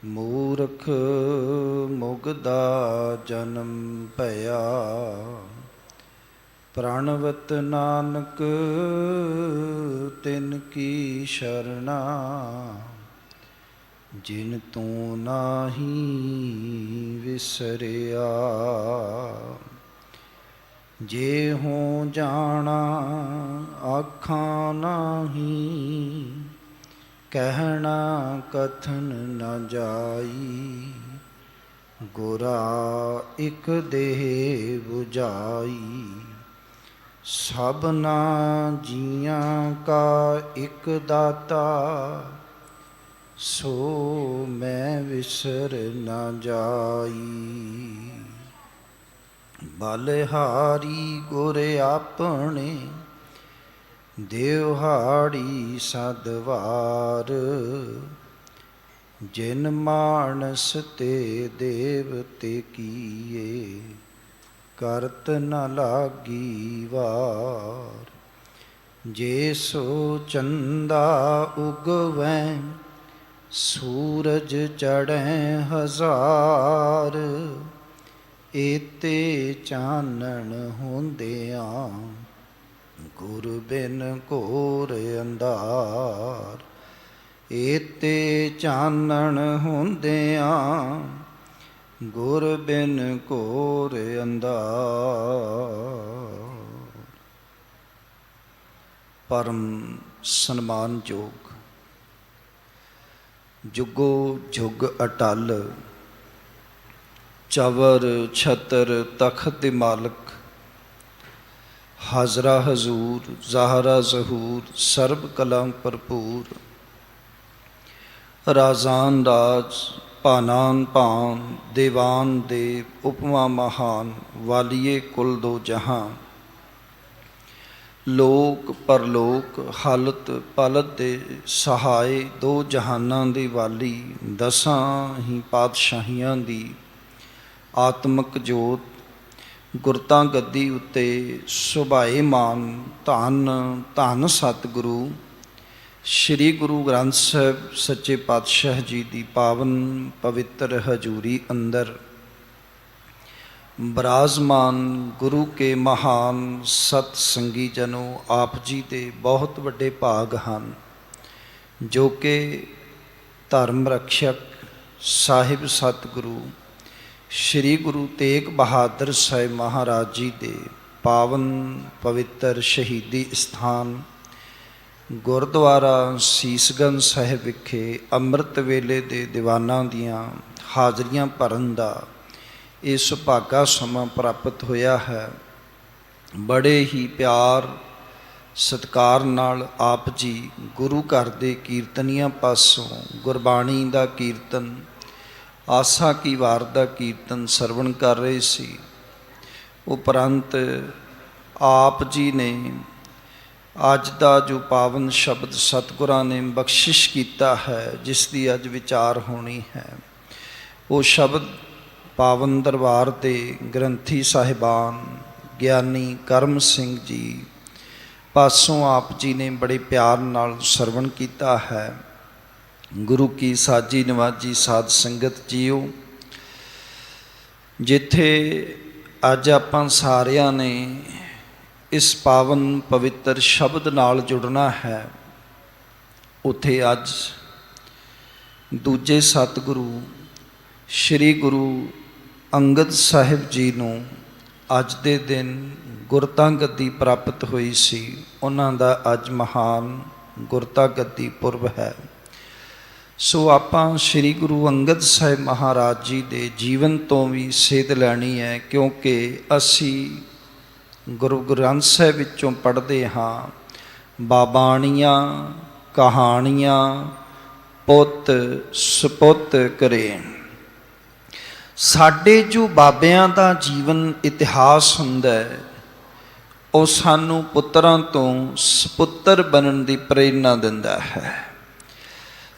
ਮੂਰਖ ਮੁਗਦਾ ਜਨਮ ਭਇਆ, ਪ੍ਰਣਵਤ ਨਾਨਕ ਤਿਨ ਕੀ ਸ਼ਰਣਾ। ਜਿਨ ਤੂੰ ਨਾਹੀ ਵਿਸਰਿਆ, ਜੇ ਹੋ ਜਾਣਾ ਆਖਾਂ ਨਾਹੀ। ਕਹਿਣਾ ਕਥਨ ਨ ਜਾਈ, ਗੁਰਾ ਇਕ ਦੇਹ 부ਝਾਈ। ਸਭਨਾ ਜੀਆਂ ਕਾ ਇਕ ਦਾਤਾ, ਸੋ ਮੈਂ ਵਿਸਰ ਨ ਜਾਈ। ਬਲਿਹਾਰੀ ਗੁਰ ਆਪਣੇ, ਦਿਵਹਾੜੀ ਸਦਵਾਰ। ਜਿਨ ਮਾਨਸ ਤੇ ਦੇਵਤੇ ਕੀਏ, ਕਰਤ ਨ ਲਾਗੀ ਵਾਰ। ਜੇ ਸੋ ਚੰਦਾ ਉਗਵੈ, ਸੂਰਜ ਚੜ੍ਹੈ ਹਜ਼ਾਰ। ਏਤੇ ਚਾਨਣ ਹੁੰਦਿਆਂ, ਗੁਰ ਬਿਨ ਘੋਰ ਅੰਧਾਰ। ਏਤੇ ਚਾਨਣ ਹੁੰਦਿਆਂ, ਗੁਰ ਬਿਨ ਘੋਰ ਅੰਧਾਰ। ਪਰਮ ਸਨਮਾਨਯੋਗ ਜੁਗੋ ਜੁਗ ਅਟਲ, ਚਵਰ ਛਤਰ ਤਖਤ ਦੇ ਮਾਲਕ, ਹਾਜ਼ਰਾ ਹਜ਼ੂਰ ਜ਼ਾਹਰਾ ਜ਼ਹੂਰ, ਸਰਬ ਕਲਾ ਭਰਪੂਰ। ਰਾਜ਼ਾਨ ਰਾਜ ਭਾਨਾਨ ਭਾਨ, ਦੇਵਾਨ ਦੇਵ ਉਪਮਾ ਮਹਾਨ। ਵਾਲੀਏ ਕੁਲ ਦੋ ਜਹਾਂ, ਲੋਕ ਪਰਲੋਕ ਹਾਲਤ ਪਲਤ ਦੇ ਸਹਾਏ। ਦੋ ਜਹਾਨਾਂ ਦੇ ਵਾਲੀ, ਦਸਾਂ ਹੀ ਪਾਤਸ਼ਾਹੀਆਂ ਦੀ ਆਤਮਕ ਜੋਤ। ਗੁਰਤਾ ਗੱਦੀ ਉੱਤੇ ਸੁਭਾਏਮਾਨ, ਧੰਨ ਧੰਨ ਸਤਿਗੁਰੂ ਸ਼੍ਰੀ ਗੁਰੂ ਗ੍ਰੰਥ ਸਾਹਿਬ ਸੱਚੇ ਪਾਤਸ਼ਾਹ ਜੀ ਦੀ ਪਾਵਨ ਪਵਿੱਤਰ ਹਜ਼ੂਰੀ ਅੰਦਰ ਬਿਰਾਜਮਾਨ ਗੁਰੂ ਕੇ ਮਹਾਨ ਸਤ ਸੰਗੀ ਜਨੋ। ਆਪ ਜੀ ਦੇ ਬਹੁਤ ਵੱਡੇ ਭਾਗ ਹਨ, ਜੋ ਕਿ ਧਰਮ ਰਕਸ਼ਕ ਸਾਹਿਬ ਸਤਿਗੁਰੂ ਸ਼੍ਰੀ ਗੁਰੂ ਤੇਗ ਬਹਾਦਰ ਸਾਹਿਬ ਮਹਾਰਾਜ ਜੀ ਦੇ ਪਾਵਨ ਪਵਿੱਤਰ ਸ਼ਹੀਦੀ ਸਥਾਨ ਗੁਰਦੁਆਰਾ ਸੀਸਗੰਜ ਸਾਹਿਬ ਵਿਖੇ ਅੰਮ੍ਰਿਤ ਵੇਲੇ ਦੇ ਦੀਵਾਨਾਂ ਦੀਆਂ ਹਾਜ਼ਰੀਆਂ ਭਰਨ ਦਾ ਇਹ ਸੁਭਾਗਾ ਸਮਾਂ ਪ੍ਰਾਪਤ ਹੋਇਆ ਹੈ। ਬੜੇ ਹੀ ਪਿਆਰ ਸਤਿਕਾਰ ਨਾਲ ਆਪ ਜੀ ਗੁਰੂ ਘਰ ਦੇ ਕੀਰਤਨੀਆਂ ਪਾਸੋਂ ਗੁਰਬਾਣੀ ਦਾ ਕੀਰਤਨ, ਆਸਾ ਕੀ ਵਾਰ ਦਾ ਕੀਰਤਨ ਸਰਵਣ ਕਰ ਰਹੇ ਸੀ। ਉਪਰੰਤ ਆਪ ਜੀ ਨੇ ਅੱਜ ਦਾ ਜੋ ਪਾਵਨ ਸ਼ਬਦ ਸਤਿਗੁਰਾਂ ਨੇ ਬਖਸ਼ਿਸ਼ ਕੀਤਾ ਹੈ, ਜਿਸ ਦੀ ਅੱਜ ਵਿਚਾਰ ਹੋਣੀ ਹੈ, ਉਹ ਸ਼ਬਦ ਪਾਵਨ ਦਰਬਾਰ ਦੇ ਗ੍ਰੰਥੀ ਸਾਹਿਬਾਨ ਗਿਆਨੀ ਕਰਮ ਸਿੰਘ ਜੀ ਪਾਸੋਂ ਆਪ ਜੀ ਨੇ ਬੜੇ ਪਿਆਰ ਨਾਲ ਸਰਵਣ ਕੀਤਾ ਹੈ। ਗੁਰੂ ਕੀ ਸਾਜੀ ਨਵਾਜੀ ਸਾਧ ਸੰਗਤ ਜੀਓ, ਜਿੱਥੇ ਅੱਜ ਆਪਾਂ ਸਾਰਿਆਂ ਨੇ ਇਸ ਪਾਵਨ ਪਵਿੱਤਰ ਸ਼ਬਦ ਨਾਲ ਜੁੜਨਾ ਹੈ, ਉੱਥੇ ਅੱਜ ਦੂਜੇ ਸਤਿਗੁਰੂ ਸ਼੍ਰੀ ਗੁਰੂ ਅੰਗਦ ਸਾਹਿਬ ਜੀ ਨੂੰ ਅੱਜ ਦੇ ਦਿਨ ਗੁਰਤਾ ਗੱਦੀ ਪ੍ਰਾਪਤ ਹੋਈ ਸੀ। ਉਹਨਾਂ ਦਾ ਅੱਜ ਮਹਾਨ ਗੁਰਤਾ ਗੱਦੀ ਪੁਰਬ ਹੈ। ਸੋ ਆਪਾਂ ਸ਼੍ਰੀ ਗੁਰੂ ਅੰਗਦ ਸਾਹਿਬ ਮਹਾਰਾਜ ਜੀ ਦੇ ਜੀਵਨ ਤੋਂ ਵੀ ਸੇਧ ਲੈਣੀ ਹੈ, ਕਿਉਂਕਿ ਅਸੀਂ ਗੁਰੂ ਗ੍ਰੰਥ ਸਾਹਿਬ ਵਿੱਚੋਂ ਪੜ੍ਹਦੇ ਹਾਂ, ਬਾਬਾਣੀਆਂ ਕਹਾਣੀਆਂ ਪੁੱਤ ਸਪੁੱਤ ਕਰੇ। ਸਾਡੇ ਜੋ ਬਾਬਿਆਂ ਦਾ ਜੀਵਨ ਇਤਿਹਾਸ ਹੁੰਦਾ ਹੈ, ਉਹ ਸਾਨੂੰ ਪੁੱਤਰਾਂ ਤੋਂ ਸਪੁੱਤਰ ਬਣਨ ਦੀ ਪ੍ਰੇਰਨਾ ਦਿੰਦਾ ਹੈ।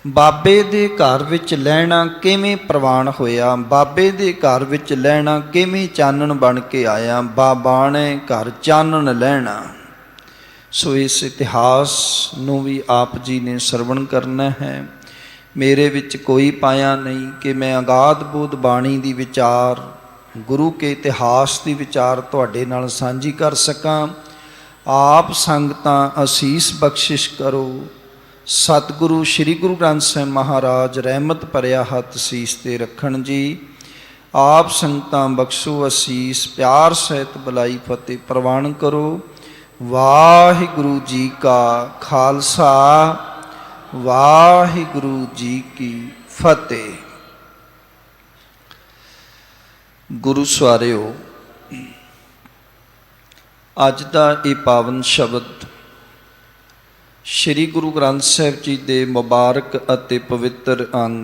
ਬਾਬੇ ਦੇ ਘਰ ਵਿੱਚ ਲੈਣਾ ਕਿਵੇਂ ਪ੍ਰਵਾਨ ਹੋਇਆ, ਬਾਬੇ ਦੇ ਘਰ ਵਿੱਚ ਲੈਣਾ ਕਿਵੇਂ ਚਾਨਣ ਬਣ ਕੇ ਆਇਆ, ਬਾਬਾਣੇ ਘਰ ਚਾਨਣ ਲੈਣਾ। ਸੋ ਇਸ ਇਤਿਹਾਸ ਨੂੰ ਵੀ ਆਪ ਜੀ ਨੇ ਸਰਵਣ ਕਰਨਾ ਹੈ। मेरे विच कोई पाया नहीं कि मैं अगाध बोध बाणी दी विचार गुरु के इतिहास की विचार तुहाडे नाल सांझी कर सकां। आप संगतां असीस बख्शिश करो। सतगुरु श्री गुरु ग्रंथ साहिब महाराज रहमत भरिया हथ सीस ते रखण जी। आप संगतां बख्शो असीस, प्यार सहित बुलाई फतेह प्रवान करो। वाहिगुरु जी का खालसा, वाहिगुरु जी की फतेह। गुरु सवारिओ, अज दा ये पावन शब्द श्री गुरु ग्रंथ साहिब जी दे मुबारक अते पवित्र अंग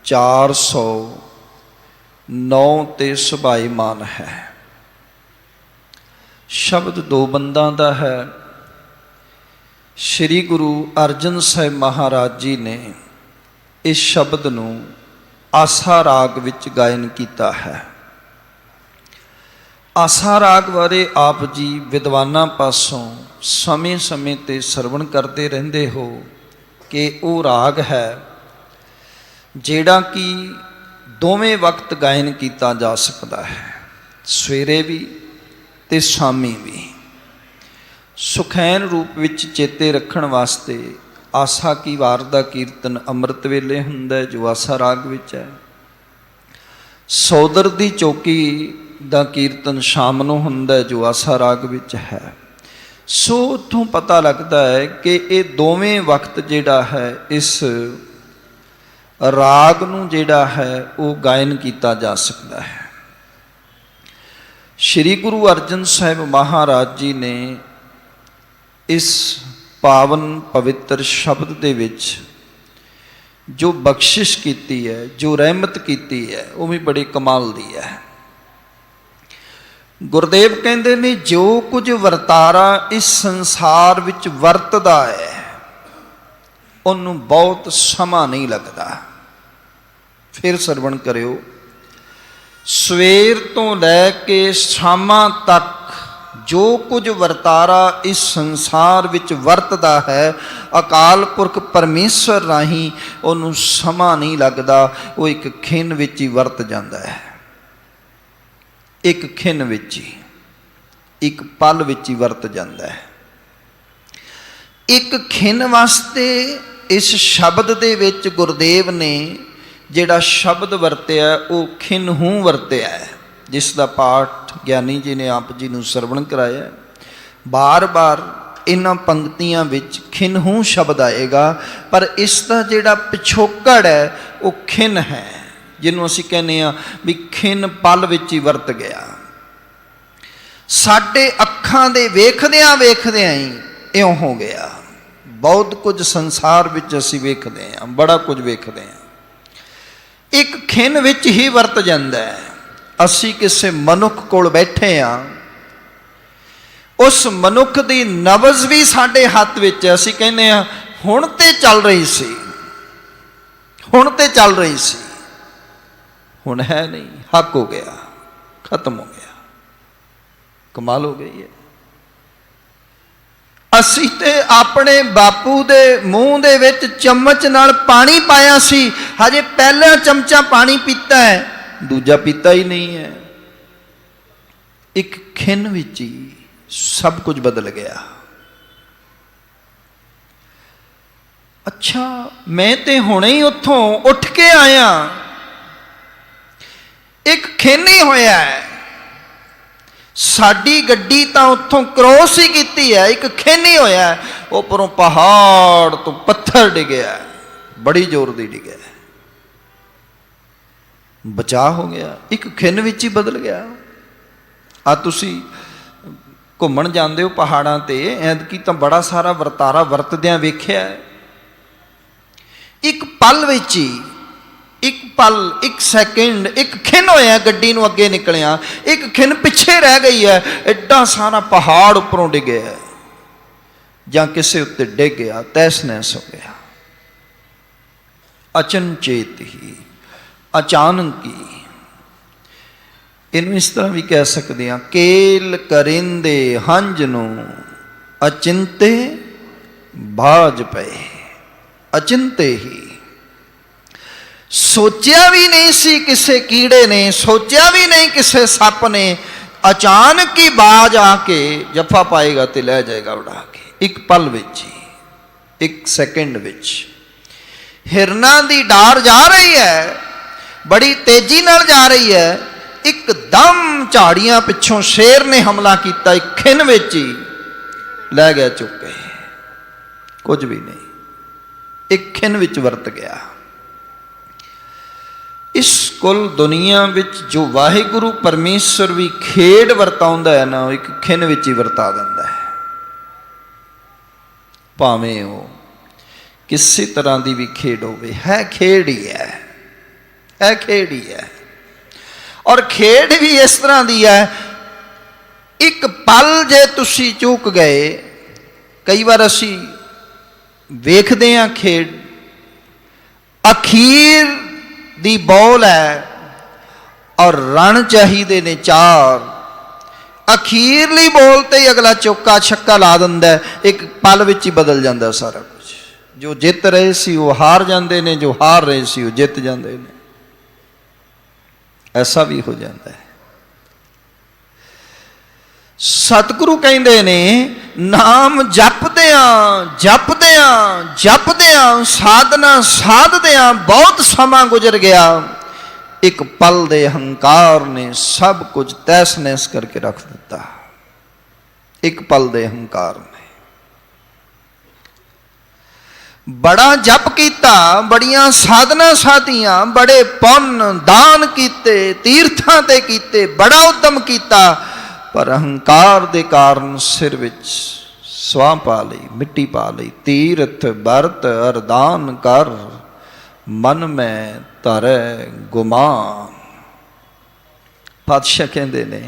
409 ते सुभाईमान है। शब्द दो बंदा दा है। श्री गुरु अर्जन साहिब महाराज जी ने इस शब्द नूं आसा राग विच गायन किया है। आसा राग बारे आप जी विद्वानां पासों समय समय ते सरवण करते रहंदे हो कि वो राग है जिहड़ा कि दोवें वक्त गायन किया जा सकता है, सवेरे भी ते शामी भी। सुखैन रूप विच चेते रखण वास्ते आसा की वार दा कीर्तन अमृत वेले हुंदा है जो आसा राग विच है। सौदर दी चौकी दा कीर्तन शाम नूं हुंदा है जो आसा राग विच है। सो उत्थों पता लगता है कि ये दोवें वक्त जिहड़ा है इस राग नूं जिहड़ा है वो गायन किया जा सकता है। श्री गुरु अर्जन साहिब महाराज जी ने इस पावन पवित्र शब्द दे विच जो बख्शिश की है, जो रहमत की है, वो भी बड़ी कमाल दी है। गुरदेव कहते ने जो कुछ वरतारा इस संसार विच वरतदा है उन्होंने बहुत समा नहीं लगता। फिर सरवण करियो, सवेर तो लैके शामां तक जो कुछ वरतारा इस संसार विच वरतदा है अकाल पुरख परमेश्वर राही उन्होंने समा नहीं लगता। वो एक खिन विच ही वरत जाता है, एक खिन विच ही, एक पल विच ही वरत जाता है। एक खिन वास्ते इस शब्द दे विच गुरदेव ने जिहड़ा शब्द वरतिया वो खिनहूं वरतिया है, जिसका पाठ ज्ञानी जी ने आप जी नूं सरवण कराया। बार बार इन्हां पंक्तियां विच खिनहूं शब्द आएगा, पर इसका जिहड़ा पिछोकड़ है वो खिन है, जिन्हों असीं कहने आ भी खिन पल विच ही वरत गया। साडे अखां दे वेखदियां वेखदियां ही इउं हो गया। बहुत कुछ संसार विच असीं वेखदे आ, बड़ा कुछ वेखदे आ, एक खिन विच ही वरत जांदा है। असीं किसी मनुख कोल बैठे आ, उस मनुख दी नबज़ भी साडे हत्थ विच है। असीं कहने आ हुण ते चल रही सी, हुण ते चल रही सी, हुण है नहीं, हक हो गया, खत्म हो गया। कमाल हो गई है। असी ते अपने बापू दे मूँह दे विच चम्मच नाल पानी पाया सी, हजे पहला चमचा पानी पीता है, दूजा पीता ही नहीं है। एक खिन विच ही सब कुछ बदल गया। अच्छा, मैं ते हुणे ही उत्थों उठ के आया, एक खिन ही होया है। साडी गड्डी तां उत्थों क्रॉस ही कीती है, एक खिन ही होया है। उपरों पहाड़ तो पत्थर डिगया, बड़ी जोर दी डिगया, बचा हो गया, एक खिन विच ही बदल गया। आ तुसी घूमण जांदे हो पहाड़ां ते, ऐतकी तां बड़ा सारा वरतारा वरतदियां वेखिआ है। एक पल विच ही, एक पल, एक सैकेंड, एक खिन होया गड्डी नूं अगे निकलिया, एक खिन पिछे रह गई है। एडा सारा पहाड़ उपरों डिगया है जां किसे उत्ते डिग गया, तैस नैस हो गया। अचनचेत ही, अचानक ही, इनू इस तरह भी कह सकते हैं, केल करिंदे हंज नूं अचिंते बाज पे। अचिंते ही, सोचिया भी नहीं सी किसे कीड़े ने, सोचिया भी नहीं किसे सप ने, अचानक ही बाज आके जफा पाएगा तो लै जाएगा उड़ा के। एक पल विच ही, एक सैकेंड विच हिरना दी डार जा रही है, बड़ी तेजी नाल जा रही है, एकदम झाड़ियां पिछों शेर ने हमला किया, एक खिन विच ही लै गया चुक के, कुछ भी नहीं, एक खिन विच वरत गया। इस कुल दुनिया विच जो वाहिगुरु परमेश्वर भी खेड वरताउंदा है ना, एक खिन विच ही वरता दिंदा है। भावें वो किसी तरह की भी खेड होवे, है खेड ही है खेड ही है। और खेड भी इस तरह की है, एक पल जे तुसी चूक गए, कई बार असी वेखदे हां खेड, अखीर दी बॉल है और रन चाहिए ने 4, अखीरली बॉल ते ही अगला चौका छक्का ला दिंदा है, एक पल विच ही बदल जाता सारा कुछ। जो जित रहे सी वो हार जाते ने, जो हार रहे सी वो जित जाते ने, ऐसा भी हो जाता है। सतगुरु कहते ने नाम जपदियां जपदियां जपदियां साधना साधदियां बहुत समा गुजर गया, एक पल दे अहंकार ने सब कुछ तैस नैस करके रख दिता। एक पल दे अहंकार ने बड़ा जप किया, बड़ियां साधना साधियां, बड़े पुण्य दान किते, तीर्थां ते किते, बड़ा उद्यम किया, पर अहंकार दे कारण सिर विच स्वाह पा लई, मिट्टी पा लई। तीर्थ बरत अरदान कर, मन में धरै गुमान। पातशाह कहते ने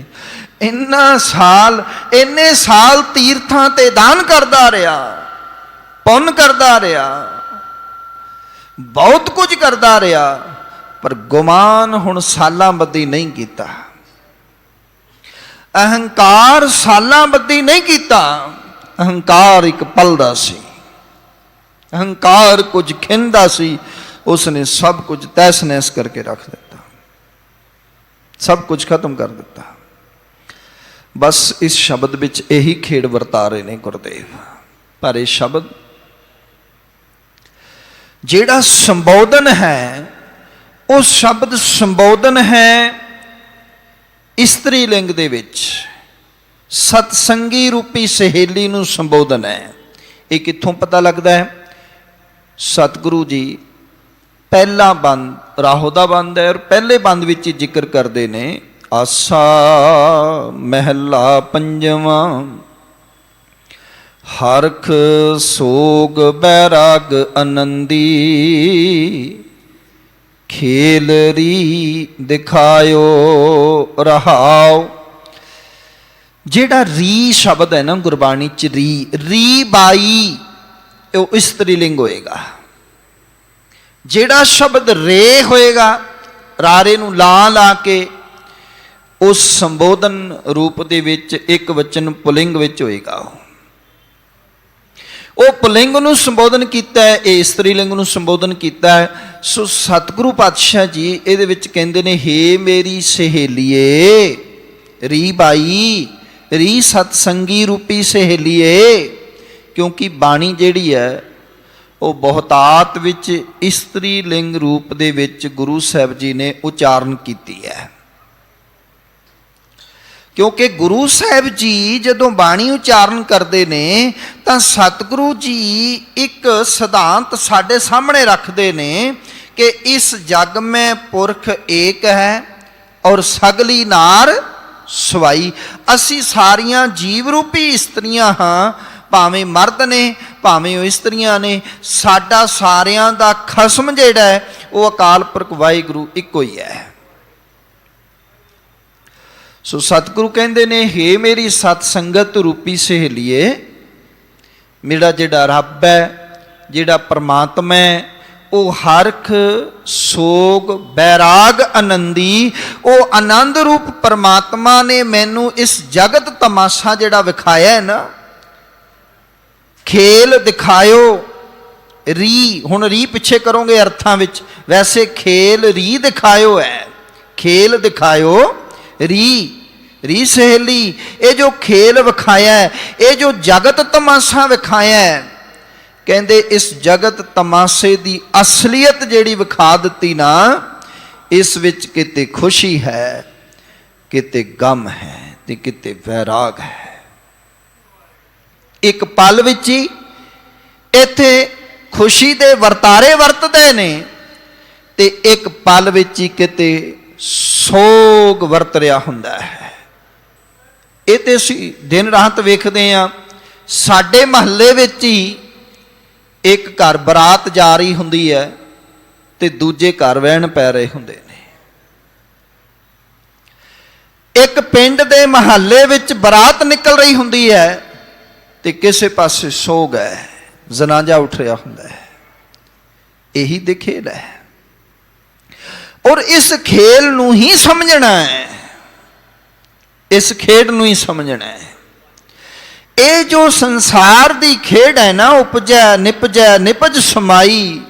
इन्ने साल तीर्थां ते दान करदा रहा, पुण्य करदा रहा, बहुत कुछ करदा रहा, पर गुमान हुण सालां बद्धी नहीं कीता। अहंकार सालां बद्धी नहीं किया, अहंकार एक पल दा सी, अहंकार कुछ खिंदा सी, उसने सब कुछ तैस नैस करके रख दिता, सब कुछ खत्म कर दिता। बस इस शब्द विच यही खेड वरता रहे ने गुरदेव। पर यह शब्द जिहड़ा संबोधन है, वो शब्द संबोधन है इस्त्री लिंग दे विच, सतसंगी रूपी सहेली नूं संबोधन है। ये कित्थों पता लगता है? सतगुरु जी पहला बंद राहो दा बंद है, और पहले बंद विच जिक्र करते ने आसा महला पंजवा, हरख सोग बैराग आनंदी, खेल री दिखायो रहाओ। जेड़ा री शब्द है ना गुरबाणी च, री बाई वो स्त्रीलिंग होएगा। जेड़ा शब्द रे होएगा, रारे नूं ला के उस संबोधन रूप दे विच एक वचन पुलिंग विच होएगा। वो पुलिंग नूं संबोधन किया है, ये स्त्रीलिंग नूं संबोधन किया है। सो सतगुरु पातशाह जी ये विच कहंदे ने, हे मेरी सहेलीए, री बाई, री सतसंगी रूपी सहेलीए। क्योंकि बाणी जिहड़ी है वो बहुतात विच इस्त्री लिंग रूप दे विच गुरु साहब जी ने उचारण कीती है। क्योंकि गुरु साहब जी जदों बाणी उचारण करते ने तां सतगुरु जी एक सिद्धांत साडे सामने रखते ने कि इस जग में पुरख एक है और सगली नार सवाई। असी सारियां जीव रूपी इस्त्रियां हाँ, भावें मर्द ने भावें वो इस्त्रियां ने, साडा सारियां दा खसम जिहड़ा है वो अकाल पुरख वाहिगुरू इक्को ही है। सो सतगुरु कहते ने, हे मेरी सतसंगत रूपी सहेलीए, मेरा जिहड़ा रब है, जिहड़ा परमात्मा है, वो हरख सोग बैराग आनंदी, वो आनंद रूप परमात्मा ने मैनू इस जगत तमाशा जिहड़ा विखाया है ना, खेल दिखायो ਰੀ, ਹੁਣ ਰੀ ਪਿੱਛੇ ਕਰੋਗੇ ਅਰਥਾਂ ਵਿੱਚ, ਵੈਸੇ ਖੇਲ ਰੀ ਦਿਖਾਇਓ ਹੈ, ਖੇਲ ਦਿਖਾਇਓ ਰੀ, ਰੀ ਸਹੇਲੀ। ਇਹ ਜੋ ਖੇਲ ਵਿਖਾਇਆ, ਇਹ ਜੋ ਜਗਤ ਤਮਾਸ਼ਾ ਵਿਖਾਇਆ, ਕਹਿੰਦੇ ਇਸ ਜਗਤ ਤਮਾਸ਼ੇ ਦੀ ਅਸਲੀਅਤ ਜਿਹੜੀ ਵਿਖਾ ਦਿੱਤੀ ਨਾ, ਇਸ ਵਿੱਚ ਕਿਤੇ ਖੁਸ਼ੀ ਹੈ, ਕਿਤੇ ਗਮ ਹੈ ਤੇ ਕਿਤੇ ਵੈਰਾਗ ਹੈ। ਇੱਕ ਪਲ ਵਿੱਚ ਹੀ ਇੱਥੇ ਖੁਸ਼ੀ ਦੇ ਵਰਤਾਰੇ ਵਰਤਦੇ ਨੇ, ਤੇ ਇੱਕ ਪਲ ਵਿੱਚ ਹੀ ਕਿਤੇ ਸੋਗ ਵਰਤ ਰਿਹਾ ਹੁੰਦਾ ਹੈ। ਇਹ ਤੇ ਅਸੀਂ ਦਿਨ ਰਾਤ ਵੇਖਦੇ ਹਾਂ। ਸਾਡੇ ਮਹੱਲੇ ਵਿੱਚ ਹੀ ਇੱਕ ਘਰ ਬਰਾਤ ਜਾ ਰਹੀ ਹੁੰਦੀ ਹੈ ਤੇ ਦੂਜੇ ਘਰ ਵਹਿਣ ਪੈ ਰਹੇ ਹੁੰਦੇ ਨੇ। ਇੱਕ ਪਿੰਡ ਦੇ ਮਹੱਲੇ ਵਿੱਚ ਬਰਾਤ ਨਿਕਲ ਰਹੀ ਹੁੰਦੀ ਹੈ ਤੇ ਕਿਸੇ ਪਾਸੇ ਸੋਗ ਹੈ, ਜਨਾਜ਼ਾ ਉੱਠ ਰਿਹਾ ਹੁੰਦਾ ਹੈ। ਇਹੀ ਤੇ ਖੇਡ ਹੈ। ਔਰ ਇਸ ਖੇਲ ਨੂੰ ਹੀ ਸਮਝਣਾ ਹੈ, ਇਸ ਖੇਡ ਨੂੰ ਹੀ ਸਮਝਣਾ ਹੈ। ਇਹ ਜੋ ਸੰਸਾਰ ਦੀ ਖੇਡ ਹੈ ਨਾ, ਉਪਜੈ ਨਿਪਜੈ ਨਿਪਜ ਸਮਾਈ,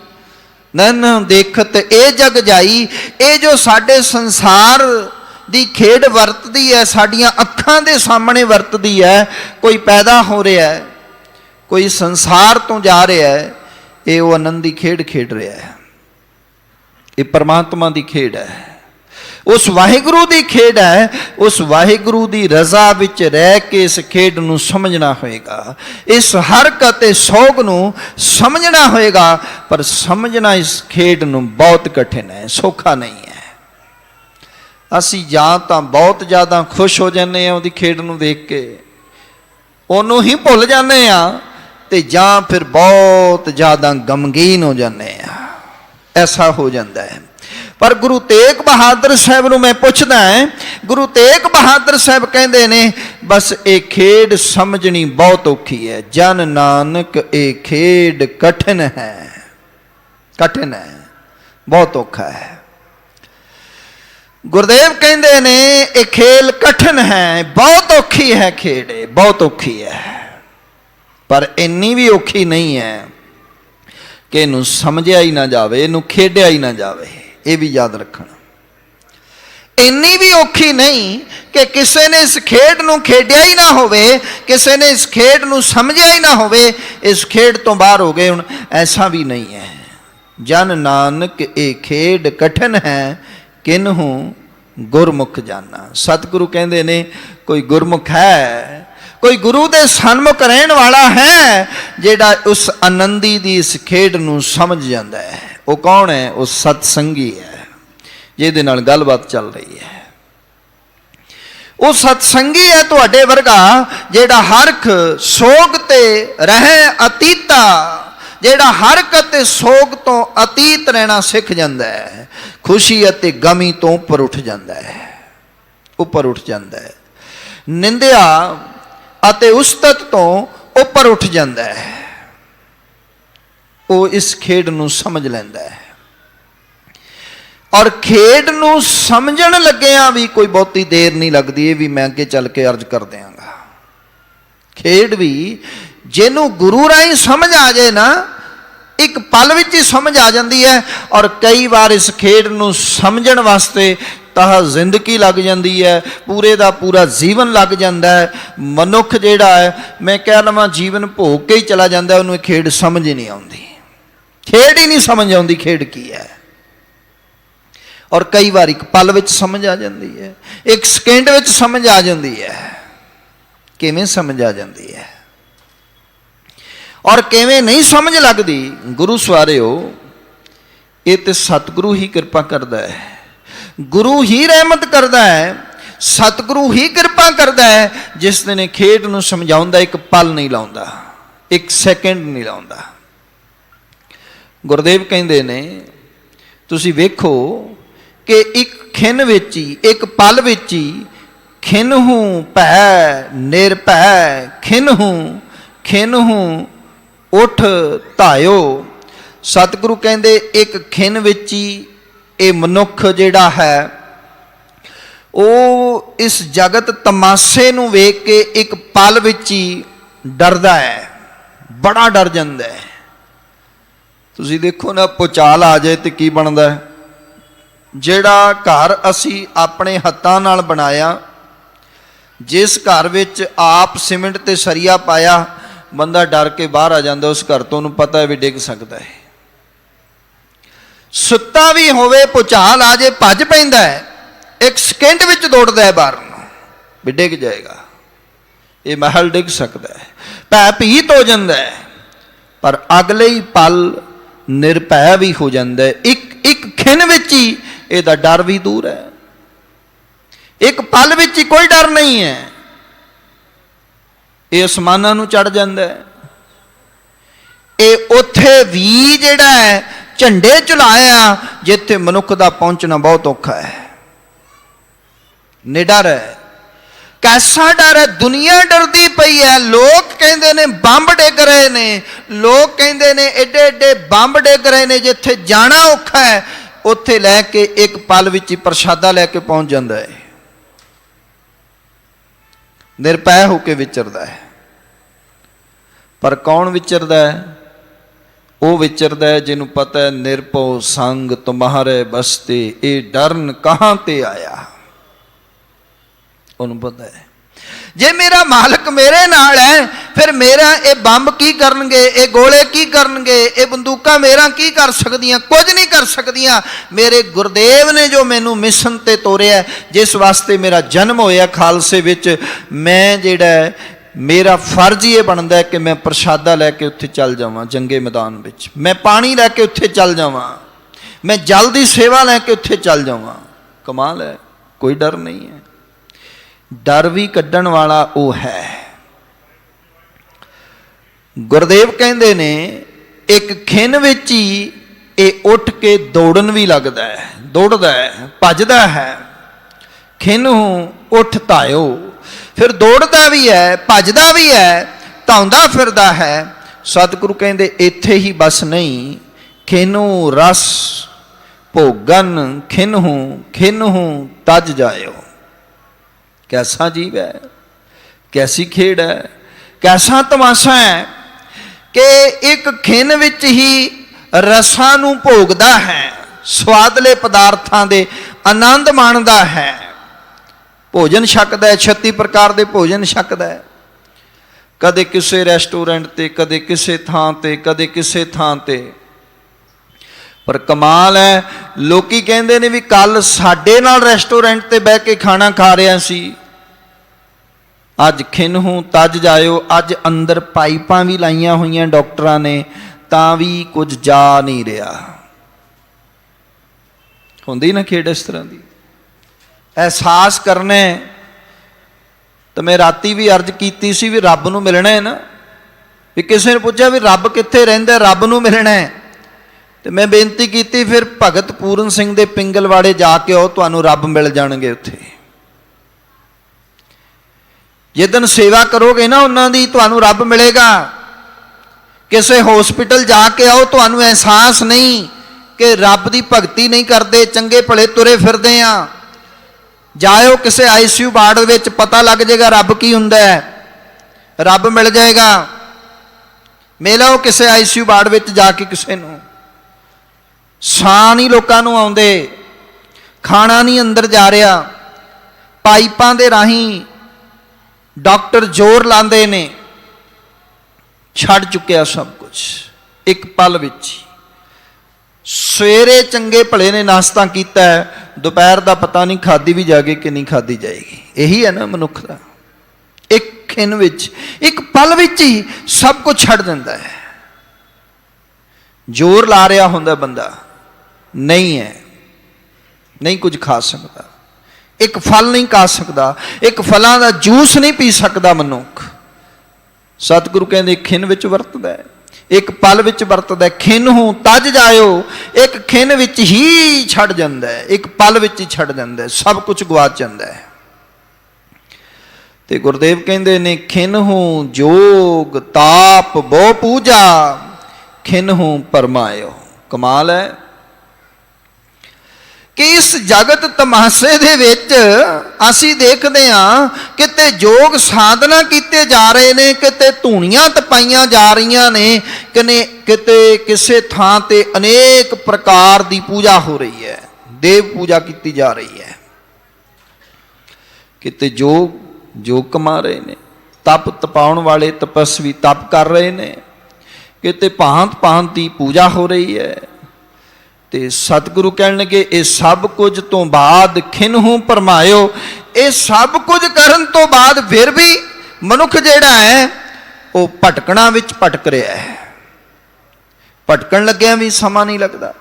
ਨੈਣ ਦੇਖਤ ਇਹ ਜਗ ਜਾਈ। ਇਹ ਜੋ ਸਾਡੇ ਸੰਸਾਰ ਦੀ ਖੇਡ ਵਰਤਦੀ ਹੈ, ਸਾਡੀਆਂ ਅੱਖਾਂ ਦੇ ਸਾਹਮਣੇ ਵਰਤਦੀ ਹੈ। ਕੋਈ ਪੈਦਾ ਹੋ ਰਿਹਾ ਹੈ, ਕੋਈ ਸੰਸਾਰ ਤੋਂ ਜਾ ਰਿਹਾ ਹੈ, ਇਹ ਉਹ ਆਨੰਦ ਦੀ ਖੇਡ ਖੇਡ ਰਿਹਾ ਹੈ। ਇਹ ਪਰਮਾਤਮਾ ਦੀ ਖੇਡ ਹੈ, ਉਸ ਵਾਹਿਗੁਰੂ ਦੀ ਖੇਡ ਹੈ। ਉਸ ਵਾਹਿਗੁਰੂ ਦੀ ਰਜ਼ਾ ਵਿੱਚ ਰਹਿ ਕੇ ਇਸ ਖੇਡ ਨੂੰ ਸਮਝਣਾ ਹੋਏਗਾ, ਇਸ ਹਰਕਤ ਅਤੇ ਸੋਗ ਨੂੰ ਸਮਝਣਾ ਹੋਏਗਾ। ਪਰ ਸਮਝਣਾ ਇਸ ਖੇਡ ਨੂੰ ਬਹੁਤ ਕਠਿਨ ਹੈ, ਸੌਖਾ ਨਹੀਂ ਹੈ। ਅਸੀਂ ਜਾਂ ਤਾਂ ਬਹੁਤ ਜ਼ਿਆਦਾ ਖੁਸ਼ ਹੋ ਜਾਂਦੇ ਹਾਂ ਉਹਦੀ ਖੇਡ ਨੂੰ ਦੇਖ ਕੇ, ਉਹਨੂੰ ਹੀ ਭੁੱਲ ਜਾਂਦੇ ਹਾਂ, ਤੇ ਜਾਂ ਫਿਰ ਬਹੁਤ ਜ਼ਿਆਦਾ ਗਮਗੀਨ ਹੋ ਜਾਂਦੇ ਹਾਂ। ਐਸਾ ਹੋ ਜਾਂਦਾ ਹੈ। ਪਰ ਗੁਰੂ ਤੇਗ ਬਹਾਦਰ ਸਾਹਿਬ ਨੂੰ ਮੈਂ ਪੁੱਛਦਾ ਹਾਂ, ਗੁਰੂ ਤੇਗ ਬਹਾਦਰ ਸਾਹਿਬ ਕਹਿੰਦੇ ਨੇ ਬਸ ਇਹ ਖੇਡ ਸਮਝਣੀ ਬਹੁਤ ਔਖੀ ਹੈ। ਜਨ ਨਾਨਕ ਇਹ ਖੇਡ ਕਠਿਨ ਹੈ, ਕਠਿਨ ਹੈ, ਬਹੁਤ ਔਖਾ ਹੈ। ਗੁਰਦੇਵ ਕਹਿੰਦੇ ਨੇ ਇਹ ਖੇਲ ਕਠਿਨ ਹੈ, ਬਹੁਤ ਔਖੀ ਹੈ ਖੇਡ, ਬਹੁਤ ਔਖੀ ਹੈ। ਪਰ ਇੰਨੀ ਵੀ ਔਖੀ ਨਹੀਂ ਹੈ ਕਿ ਇਹਨੂੰ ਸਮਝਿਆ ਹੀ ਨਾ ਜਾਵੇ, ਇਹਨੂੰ ਖੇਡਿਆ ਹੀ ਨਾ ਜਾਵੇ। ਇਹ ਵੀ ਯਾਦ ਰੱਖਣਾ। ਇੰਨੀ ਵੀ ਔਖੀ ਨਹੀਂ ਕਿ ਕਿਸੇ ਨੇ ਇਸ ਖੇਡ ਨੂੰ ਖੇਡਿਆ ਹੀ ਨਾ ਹੋਵੇ, ਕਿਸੇ ਨੇ ਇਸ ਖੇਡ ਨੂੰ ਸਮਝਿਆ ਹੀ ਨਾ ਹੋਵੇ, ਇਸ ਖੇਡ ਤੋਂ ਬਾਹਰ ਹੋ ਗਏ ਹੁਣ, ਐਸਾ ਵੀ ਨਹੀਂ ਹੈ। ਜਨ ਨਾਨਕ ਇਹ ਖੇਡ ਕਠਿਨ ਹੈ, ਕਿਨਹੂ ਗੁਰਮੁਖ ਜਾਨਾ। ਸਤਿਗੁਰੂ ਕਹਿੰਦੇ ਨੇ ਕੋਈ ਗੁਰਮੁਖ ਹੈ, ਕੋਈ ਗੁਰੂ ਦੇ ਸਨਮੁਖ ਰਹਿਣ ਵਾਲਾ ਹੈ, ਜਿਹੜਾ ਉਸ ਆਨੰਦੀ ਦੀ ਇਸ ਖੇਡ ਨੂੰ ਸਮਝ ਜਾਂਦਾ ਹੈ। ਉਹ ਕੌਣ ਹੈ? ਉਹ ਸਤਸੰਗੀ ਹੈ, ਜਿਹਦੇ ਨਾਲ ਗੱਲਬਾਤ ਚੱਲ ਰਹੀ ਹੈ। ਉਹ ਸਤਸੰਗੀ ਹੈ ਤੁਹਾਡੇ ਵਰਗਾ, ਜਿਹੜਾ ਹਰਖ ਸੋਗ ਤੇ ਰਹਿ ਅਤੀਤਾ, ਜਿਹੜਾ ਹਰਕ ਅਤੇ ਸੋਗ ਤੋਂ ਅਤੀਤ ਰਹਿਣਾ ਸਿੱਖ ਜਾਂਦਾ ਹੈ, ਖੁਸ਼ੀ ਅਤੇ ਗਮੀ ਤੋਂ ਉੱਪਰ ਉੱਠ ਜਾਂਦਾ ਹੈ, ਉੱਪਰ ਉੱਠ ਜਾਂਦਾ ਹੈ, ਨਿੰਦਿਆ ਅਤੇ ਉਸਤਤ ਤੋਂ ਉੱਪਰ ਉੱਠ ਜਾਂਦਾ ਹੈ। ਉਹ ਇਸ ਖੇਡ ਨੂੰ ਸਮਝ ਲੈਂਦਾ ਹੈ। ਔਰ ਖੇਡ ਨੂੰ ਸਮਝਣ ਲੱਗਿਆਂ ਵੀ ਕੋਈ ਬਹੁਤੀ ਦੇਰ ਨਹੀਂ ਲੱਗਦੀ। ਇਹ ਵੀ ਮੈਂ ਅੱਗੇ ਚੱਲ ਕੇ ਅਰਜ਼ ਕਰ ਦਿਆਂਗਾ। ਖੇਡ ਵੀ ਜਿਹਨੂੰ ਗੁਰੂ ਰਾਹੀਂ ਸਮਝ ਆ ਜਾਏ ਨਾ, ਇੱਕ ਪਲ ਵਿੱਚ ਹੀ ਸਮਝ ਆ ਜਾਂਦੀ ਹੈ। ਔਰ ਕਈ ਵਾਰ ਇਸ ਖੇਡ ਨੂੰ ਸਮਝਣ ਵਾਸਤੇ ਤਾਂ ਜ਼ਿੰਦਗੀ ਲੱਗ ਜਾਂਦੀ ਹੈ, ਪੂਰੇ ਦਾ ਪੂਰਾ ਜੀਵਨ ਲੱਗ ਜਾਂਦਾ ਹੈ। ਮਨੁੱਖ ਜਿਹੜਾ ਹੈ, ਮੈਂ ਕਹਿ ਲਵਾਂ ਜੀਵਨ ਭੋਗ ਕੇ ਹੀ ਚਲਾ ਜਾਂਦਾ, ਉਹਨੂੰ ਇਹ ਖੇਡ ਸਮਝ ਹੀ ਨਹੀਂ ਆਉਂਦੀ, ਖੇਡ ਹੀ ਨਹੀਂ ਸਮਝ ਆਉਂਦੀ ਖੇਡ ਕੀ ਹੈ। ਔਰ ਕਈ ਵਾਰ ਇੱਕ ਪਲ ਵਿੱਚ ਸਮਝ ਆ ਜਾਂਦੀ ਹੈ, ਇੱਕ ਸਕਿੰਟ ਵਿੱਚ ਸਮਝ ਆ ਜਾਂਦੀ ਹੈ। ਕਿਵੇਂ ਸਮਝ ਆ ਜਾਂਦੀ ਹੈ ਔਰ ਕਿਵੇਂ ਨਹੀਂ ਸਮਝ ਲੱਗਦੀ, ਗੁਰੂ ਸਵਾਰਿਓ, ਇਹ ਤੇ ਸਤਿਗੁਰੂ ਹੀ ਕਿਰਪਾ ਕਰਦਾ ਹੈ, ਗੁਰੂ ਹੀ ਰਹਿਮਤ ਕਰਦਾ ਹੈ, ਸਤਿਗੁਰੂ ਹੀ ਕਿਰਪਾ ਕਰਦਾ ਹੈ। ਜਿਸ ਨੇ ਖੇਡ ਨੂੰ ਸਮਝਾਉਂਦਾ, ਇੱਕ ਪਲ ਨਹੀਂ ਲਾਉਂਦਾ, ਇੱਕ ਸੈਕਿੰਡ ਨਹੀਂ ਲਾਉਂਦਾ। ਗੁਰਦੇਵ ਕਹਿੰਦੇ ਨੇ ਤੁਸੀਂ ਵੇਖੋ ਕਿ ਇੱਕ ਖਿੰਨ ਵਿੱਚ ਹੀ, ਇੱਕ ਪਲ ਵਿੱਚ ਹੀ, ਖਿੰਨਹੂ ਭੈ ਨਿਰਭੈ, ਖਿੰਨਹੂ ਉੱਠ ਧਾਇਓ। ਸਤਿਗੁਰੂ ਕਹਿੰਦੇ ਇੱਕ ਖਿੰਨ ਵਿੱਚ ਹੀ ਇਹ ਮਨੁੱਖ ਜਿਹੜਾ ਹੈ, ਉਹ ਇਸ ਜਗਤ ਤਮਾਸ਼ੇ ਨੂੰ ਵੇਖ ਕੇ ਇੱਕ ਪਲ ਵਿੱਚ ਹੀ ਡਰਦਾ ਹੈ, ਬੜਾ ਡਰ ਜਾਂਦਾ ਹੈ। ਤੁਸੀਂ ਦੇਖੋ ਨਾ, ਭੁਚਾਲ ਆ ਜਾਏ ਤੇ ਕੀ ਬਣਦਾ ਹੈ। ਜਿਹੜਾ ਘਰ ਅਸੀਂ ਆਪਣੇ ਹੱਥਾਂ ਨਾਲ ਬਣਾਇਆ, ਜਿਸ ਘਰ ਵਿੱਚ ਆਪ ਸੀਮਿੰਟ ਤੇ ਸਰੀਆ ਪਾਇਆ, ਬੰਦਾ ਡਰ ਕੇ ਬਾਹਰ ਆ ਜਾਂਦਾ ਉਸ ਘਰ ਤੋਂ, ਉਹਨੂੰ ਪਤਾ ਹੈ ਵੀ ਡਿੱਗ ਸਕਦਾ ਹੈ। ਸੁੱਤਾ ਵੀ ਹੋਵੇ, ਭੁਚਾਲ ਆ ਜੇ, ਭੱਜ ਪੈਂਦਾ ਹੈ, ਇੱਕ ਸਕਿੰਟ ਵਿੱਚ ਦੌੜਦਾ ਹੈ ਬਾਹਰ ਨੂੰ, ਵੀ ਡਿੱਗ ਜਾਏਗਾ, ਇਹ ਮਹਿਲ ਡਿੱਗ ਸਕਦਾ ਹੈ, ਭੈ ਭੀਤ ਹੋ ਜਾਂਦਾ ਹੈ। ਪਰ ਅਗਲੇ ਹੀ ਪਲ ਨਿਰਭੈ ਵੀ ਹੋ ਜਾਂਦਾ ਹੈ। ਇੱਕ ਖਿਣ ਵਿੱਚ ਹੀ ਇਹਦਾ ਡਰ ਵੀ ਦੂਰ ਹੈ, ਇੱਕ ਪਲ ਵਿੱਚ ਹੀ ਕੋਈ ਡਰ ਨਹੀਂ ਹੈ, ਇਹ ਅਸਮਾਨਾਂ ਨੂੰ ਚੜ ਜਾਂਦਾ ਹੈ। ਇਹ ਉੱਥੇ ਵੀ ਜਿਹੜਾ ਹੈ ਝੰਡੇ ਝੁਲਾਇਆ ਜਿੱਥੇ ਮਨੁੱਖ ਦਾ ਪਹੁੰਚਣਾ ਬਹੁਤ ਔਖਾ ਹੈ। ਨਿਡਰ ਹੈ। ਕੈਸਾ ਡਰ ਹੈ? ਦੁਨੀਆ ਡਰਦੀ ਪਈ ਹੈ। ਲੋਕ ਕਹਿੰਦੇ ਨੇ ਬੰਬ ਡਿੱਗ ਰਹੇ ਨੇ, ਲੋਕ ਕਹਿੰਦੇ ਨੇ ਏਡੇ ਏਡੇ ਬੰਬ ਡਿੱਗ ਰਹੇ ਨੇ, ਜਿੱਥੇ ਜਾਣਾ ਔਖਾ ਹੈ ਉੱਥੇ ਲੈ ਕੇ ਇੱਕ ਪਲ ਵਿੱਚ ਹੀ ਪ੍ਰਸ਼ਾਦਾ ਲੈ ਕੇ ਪਹੁੰਚ ਜਾਂਦਾ ਹੈ। ਨਿਰਭੈ ਹੋ ਕੇ ਵਿਚਰਦਾ ਹੈ। ਪਰ ਕੌਣ ਵਿਚਰਦਾ ਹੈ? ਉਹ ਵਿਚਰਦਾ ਹੈ ਜਿਹਨੂੰ ਪਤਾ ਹੈ ਨਿਰਭਉ ਸੰਗ ਤੁਮਹਾਰੇ ਬਸਤੇ, ਇਹ ਡਰਨ ਕਹਾਂ ਤੇ ਆਇਆ। ਉਹਨੂੰ ਪਤਾ ਹੈ ਜੇ ਮੇਰਾ ਮਾਲਕ ਮੇਰੇ ਨਾਲ ਹੈ, ਫਿਰ ਮੇਰਾ ਇਹ ਬੰਬ ਕੀ ਕਰਨਗੇ, ਇਹ ਗੋਲੇ ਕੀ ਕਰਨਗੇ, ਇਹ ਬੰਦੂਕਾਂ ਮੇਰਾ ਕੀ ਕਰ ਸਕਦੀਆਂ? ਕੁਝ ਨਹੀਂ ਕਰ ਸਕਦੀਆਂ। ਮੇਰੇ ਗੁਰਦੇਵ ਨੇ ਜੋ ਮੈਨੂੰ ਮਿਸ਼ਨ ਤੇ ਤੋਰਿਆ, ਜਿਸ ਵਾਸਤੇ ਮੇਰਾ ਜਨਮ ਹੋਇਆ ਖਾਲਸੇ ਵਿੱਚ, ਮੈਂ ਜਿਹੜਾ ਮੇਰਾ ਫਰਜ਼ ਇਹ ਬਣਦਾ ਹੈ ਕਿ ਮੈਂ ਪ੍ਰਸ਼ਾਦਾ ਲੈ ਕੇ ਉੱਥੇ ਚੱਲ ਜਾਵਾਂ ਜੰਗੇ ਮੈਦਾਨ ਵਿੱਚ, ਮੈਂ ਪਾਣੀ ਲੈ ਕੇ ਉੱਥੇ ਚੱਲ ਜਾਵਾਂ, ਮੈਂ ਜਲ ਦੀ ਸੇਵਾ ਲੈ ਕੇ ਉੱਥੇ ਚੱਲ ਜਾਵਾਂ। ਕਮਾਲ ਹੈ, ਕੋਈ ਡਰ ਨਹੀਂ ਹੈ। ਡਰ ਵੀ ਕੱਢਣ ਵਾਲਾ ਉਹ ਹੈ। ਗੁਰਦੇਵ ਕਹਿੰਦੇ ਨੇ ਇੱਕ ਖਿਣ ਵਿੱਚ ਹੀ ਇਹ ਉੱਠ ਕੇ ਦੌੜਨ ਵੀ ਲੱਗਦਾ ਹੈ, ਦੌੜਦਾ ਹੈ, ਭੱਜਦਾ ਹੈ। ਖਿਣ ਉੱਠ ਧਾਇਓ, ਫਿਰ ਦੌੜਦਾ ਵੀ ਹੈ, ਭੱਜਦਾ ਵੀ ਹੈ, ਧਾਉਂਦਾ ਫਿਰਦਾ ਹੈ। ਸਤਿਗੁਰੂ ਕਹਿੰਦੇ ਇੱਥੇ ਹੀ ਬਸ ਨਹੀਂ, ਖਿਨੂ ਰਸ ਭੋਗਨ ਖਿਨਹੂ ਤਜ ਜਾਇਓ। कैसा जीव है, कैसी खेड़ है, कैसा तमाशा है कि एक खिन विच ही रसां नूं भोगदा है, स्वादले पदार्थां दे आनंद माणदा है, भोजन छकदा है, 36 प्रकार दे भोजन छकदा है। कदे किसे रेस्टोरेंट ते, कदे किसे थां ते, कदे किसे थां ते। पर कमाल है, लोकी कहंदे ने भी कल साडे नाल रेस्टोरेंट ते बैठ के खाना खा रहा सी, अज खिनहू तज जायो। अज अंदर पाइपां भी लाइया हुई डॉक्टरां ने, तां भी कुछ जा नहीं रहा। होंदी ना खेड इस तरह की। एहसास करना है तो मैं राती भी अर्ज की सी भी रब नूं मिलना है ना, भी किसी ने पूछा भी रब कित्थे रहिंदा, रब नूं मिलना है। तो मैं बेनती की फिर भगत पूरन सिंह दे पिंगलवाड़े जाके आओ, तुहानूं रब मिल जाणगे उत्थे। जिदन सेवा करोगे ना उन्हां दी, तुहानूं रब मिलेगा। किसी हॉस्पिटल जाके आओ, तुहानूं एहसास नहीं कि रब दी भगती नहीं करते, चंगे भले तुरे फिरदे आ। जाओ किसी ICU वार्ड विच, पता लग जाएगा रब की हुंदा है, रब मिल जाएगा। मिलो किसी ICU वार्ड विच जाके किसी नूं, साह नहीं लोकां नूं आउंदे, खाना नहीं अंदर जा रहा, पाइपां दे राहीं डॉक्टर जोर लांदे ने, छड़ चुकिया सब कुछ एक पल विच। सवेरे चंगे भले ने नाश्ता किया है, दोपहर का पता नहीं खाधी भी जाएगी कि नहीं खाधी जाएगी। यही है ना मनुख का, एक खिन विच, एक पल विच ही सब कुछ छड़ दिंदा है। जोर ला रहा हुंदा बंदा, नहीं है, नहीं कुछ खा सकता, एक फल नहीं खा सकता, एक फलों का जूस नहीं पी सकता मनुख। सतगुरु कहते खिन विच वरतदा है, एक पल विच वरतदा है। खिनहू तज जायो, एक खिन विच ही छड़ जांदा है, एक पल विच ही छड़ जांदा है, सब कुछ गवाच जांदा है। ते गुरदेव कहते ने खिनहू जोग ताप बहु पूजा, खिनहू परमायो। कमाल है कि इस जगत तमाशे दे विच असी देखते हाँ किते योग साधना कीते जा रहे ने, किते धूणियां तपाइयां जा रही ने, किते किसे थां ते अनेक प्रकार की पूजा हो रही है, देव पूजा की जा रही है, किते योग कमा रहे ने, तप तपाउण वाले तपस्वी तप कर रहे ने, किते भांत भांत की पूजा हो रही है। ते सतगुरु कहण लगे ये सब कुछ तो बाद खिनहू भरमायो, ये सब कुछ करन तो बाद फिर भी मनुख जिहड़ा है वो भटकना विच भटक रहा है, भटकन लग्या भी समा नहीं लगता,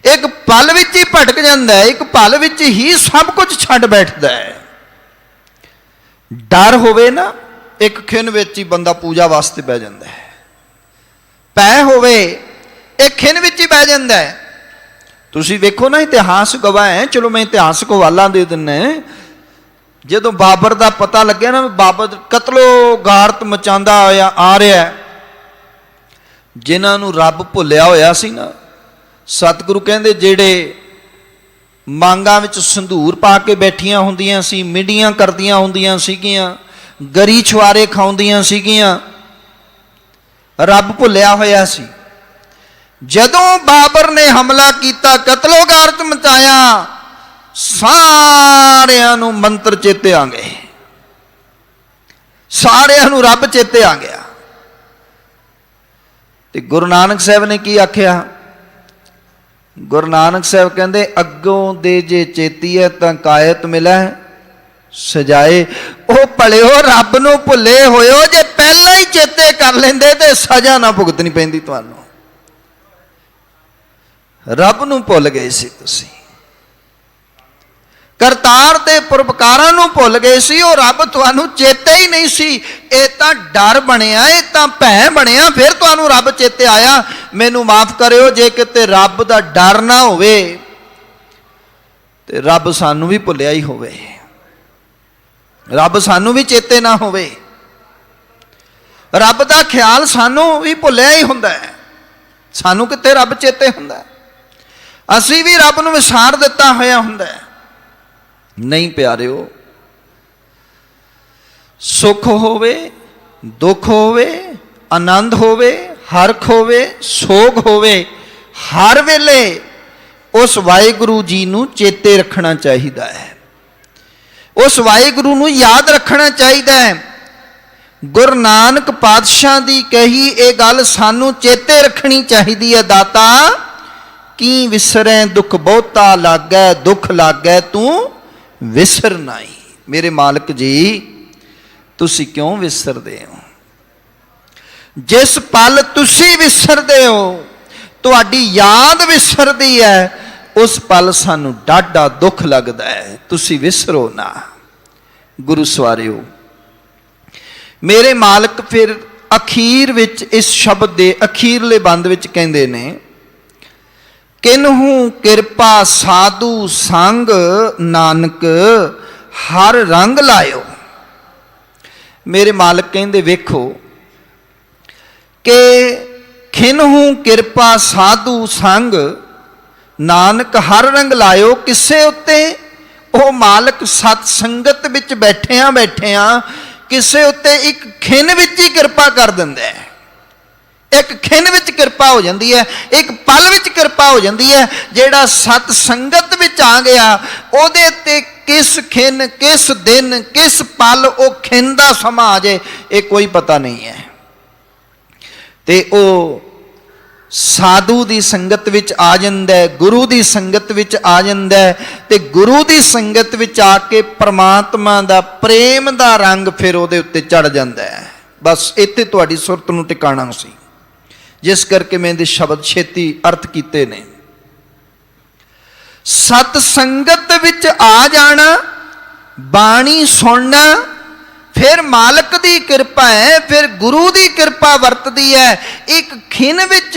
एक पल विच ही भटक जाता है, एक पल विच ही सब कुछ छड्ड बैठता है। डर होवे ना, एक खिन विच ही बंदा पूजा वास्ते बह जाता है, पै होवे एक खिन विच ही बह जाता है। तुसी देखो ना इतिहास गवाह है, चलो मैं इतिहासक हवाला दे दिना, जदों बाबर का पता लग्या ना बाबर कतलो गारत मचांदा होया आ रहा है, जिन्हों रब भुलिया होया सी ना, सतगुरु कहंदे जेड़े मांगां विच संधूर पा के बैठियां हुंदियां सी, मिडियां करदियां हुंदियां सीगियां, गरी छुआरे खाउंदियां सीगियां, रब भुलिया होया सी। जदों बाबर ने हमला किया, कतलो गारत मचाया, सारियां नूं मंत्र चेते आ गए, सारियां नूं रब चेते आ गया। ते गुरु नानक साहब ने की आख्या, गुरु नानक साहब कहते अगों दे जे चेती है तां कायत मिलै सजाए। ओ भलिओ रब नूं भुले होयो, जे पहला ही चेते कर लेंदे ते सजा ना भुगतनी पैंदी तुहानूं। रब नूं भुल गए सी तुसीं, करतार ते परोपकारां नूं भुल गए सी, और रब तुहानूं चेते ही नहीं सी। ये तां डर बनिया, ये तां भै बनिया, फिर तुहानूं रब चेते आया। मैनूं माफ करिओ जे किते रब दा डर ना होवे ते रब सानूं भी भुलिया ही होवे, रब सानूं भी चेते ना होवे, रब दा ख्याल सानूं भी भुलिया ही हुंदा है, सानूं किते रब चेते हुंदा है, असी भी रब नूं विसार दिता होया हुंदा है। नहीं प्यारिओ, सुख होवे दुख होवे, आनंद होवे हरख होवे, सोग होवे, हर वेले उस वाहिगुरू जी नूं चेते रखना चाहिदा है, उस वाहिगुरू नूं याद रखना चाहिदा है। गुरु नानक पातशाह दी कही ये गल सानूं चेते रखनी चाहिदी है। दाता की विसरै दुख बहुता लागै, दुख लागै तू विसर नाई। मेरे मालिक जी तुसी क्यों विसरदे हो? जिस पल तुसी विसरदे हो, तुहाडी याद विसरदी है, उस पल सानू डाढा दुख लगदा है। तुसी विसरो ना। गुरु सवारिओ, मेरे मालिक फिर अखीर विच इस शब्द दे अखीरले बंद विच कहंदे ने, किन्हू किरपा साधु संग नानक हर रंग लायो। मेरे मालिक कहंदे वेखो कि खिन्हू किरपा साधु संग नानक हर रंग लायो। किसे उत्ते? ओ मालिक सत संगत विच बैठिया बैठिया किसे उत्ते एक खिन विच ही किरपा कर दिंदा है। एक खिन विच किरपा हो जाती है, एक पल विच किरपा हो जाती है। जेड़ा सत संगत विच आ गया, ओदे ते किस खिन, किस दिन, किस पल वो खिन दा समा आ जाए, ये कोई पता नहीं है। ते ओ साधु दी संगत विच आ जांदा है, गुरु दी संगत विच आ जांदा है, ते गुरु दी संगत विच आके परमात्मा दा प्रेम दा रंग फिर उहदे उत्ते चढ़ जांदा है। बस इत्थे तुहाडी सुरत नूं टिकाणा सी, जिस करके मैं इहदे शब्द छेती अर्थ कीते ने। सत संगत विच आ जाना, बाणी सुनना, फिर मालिक दी कृपा है, फिर गुरु दी कृपा वरतदी है। एक खिन विच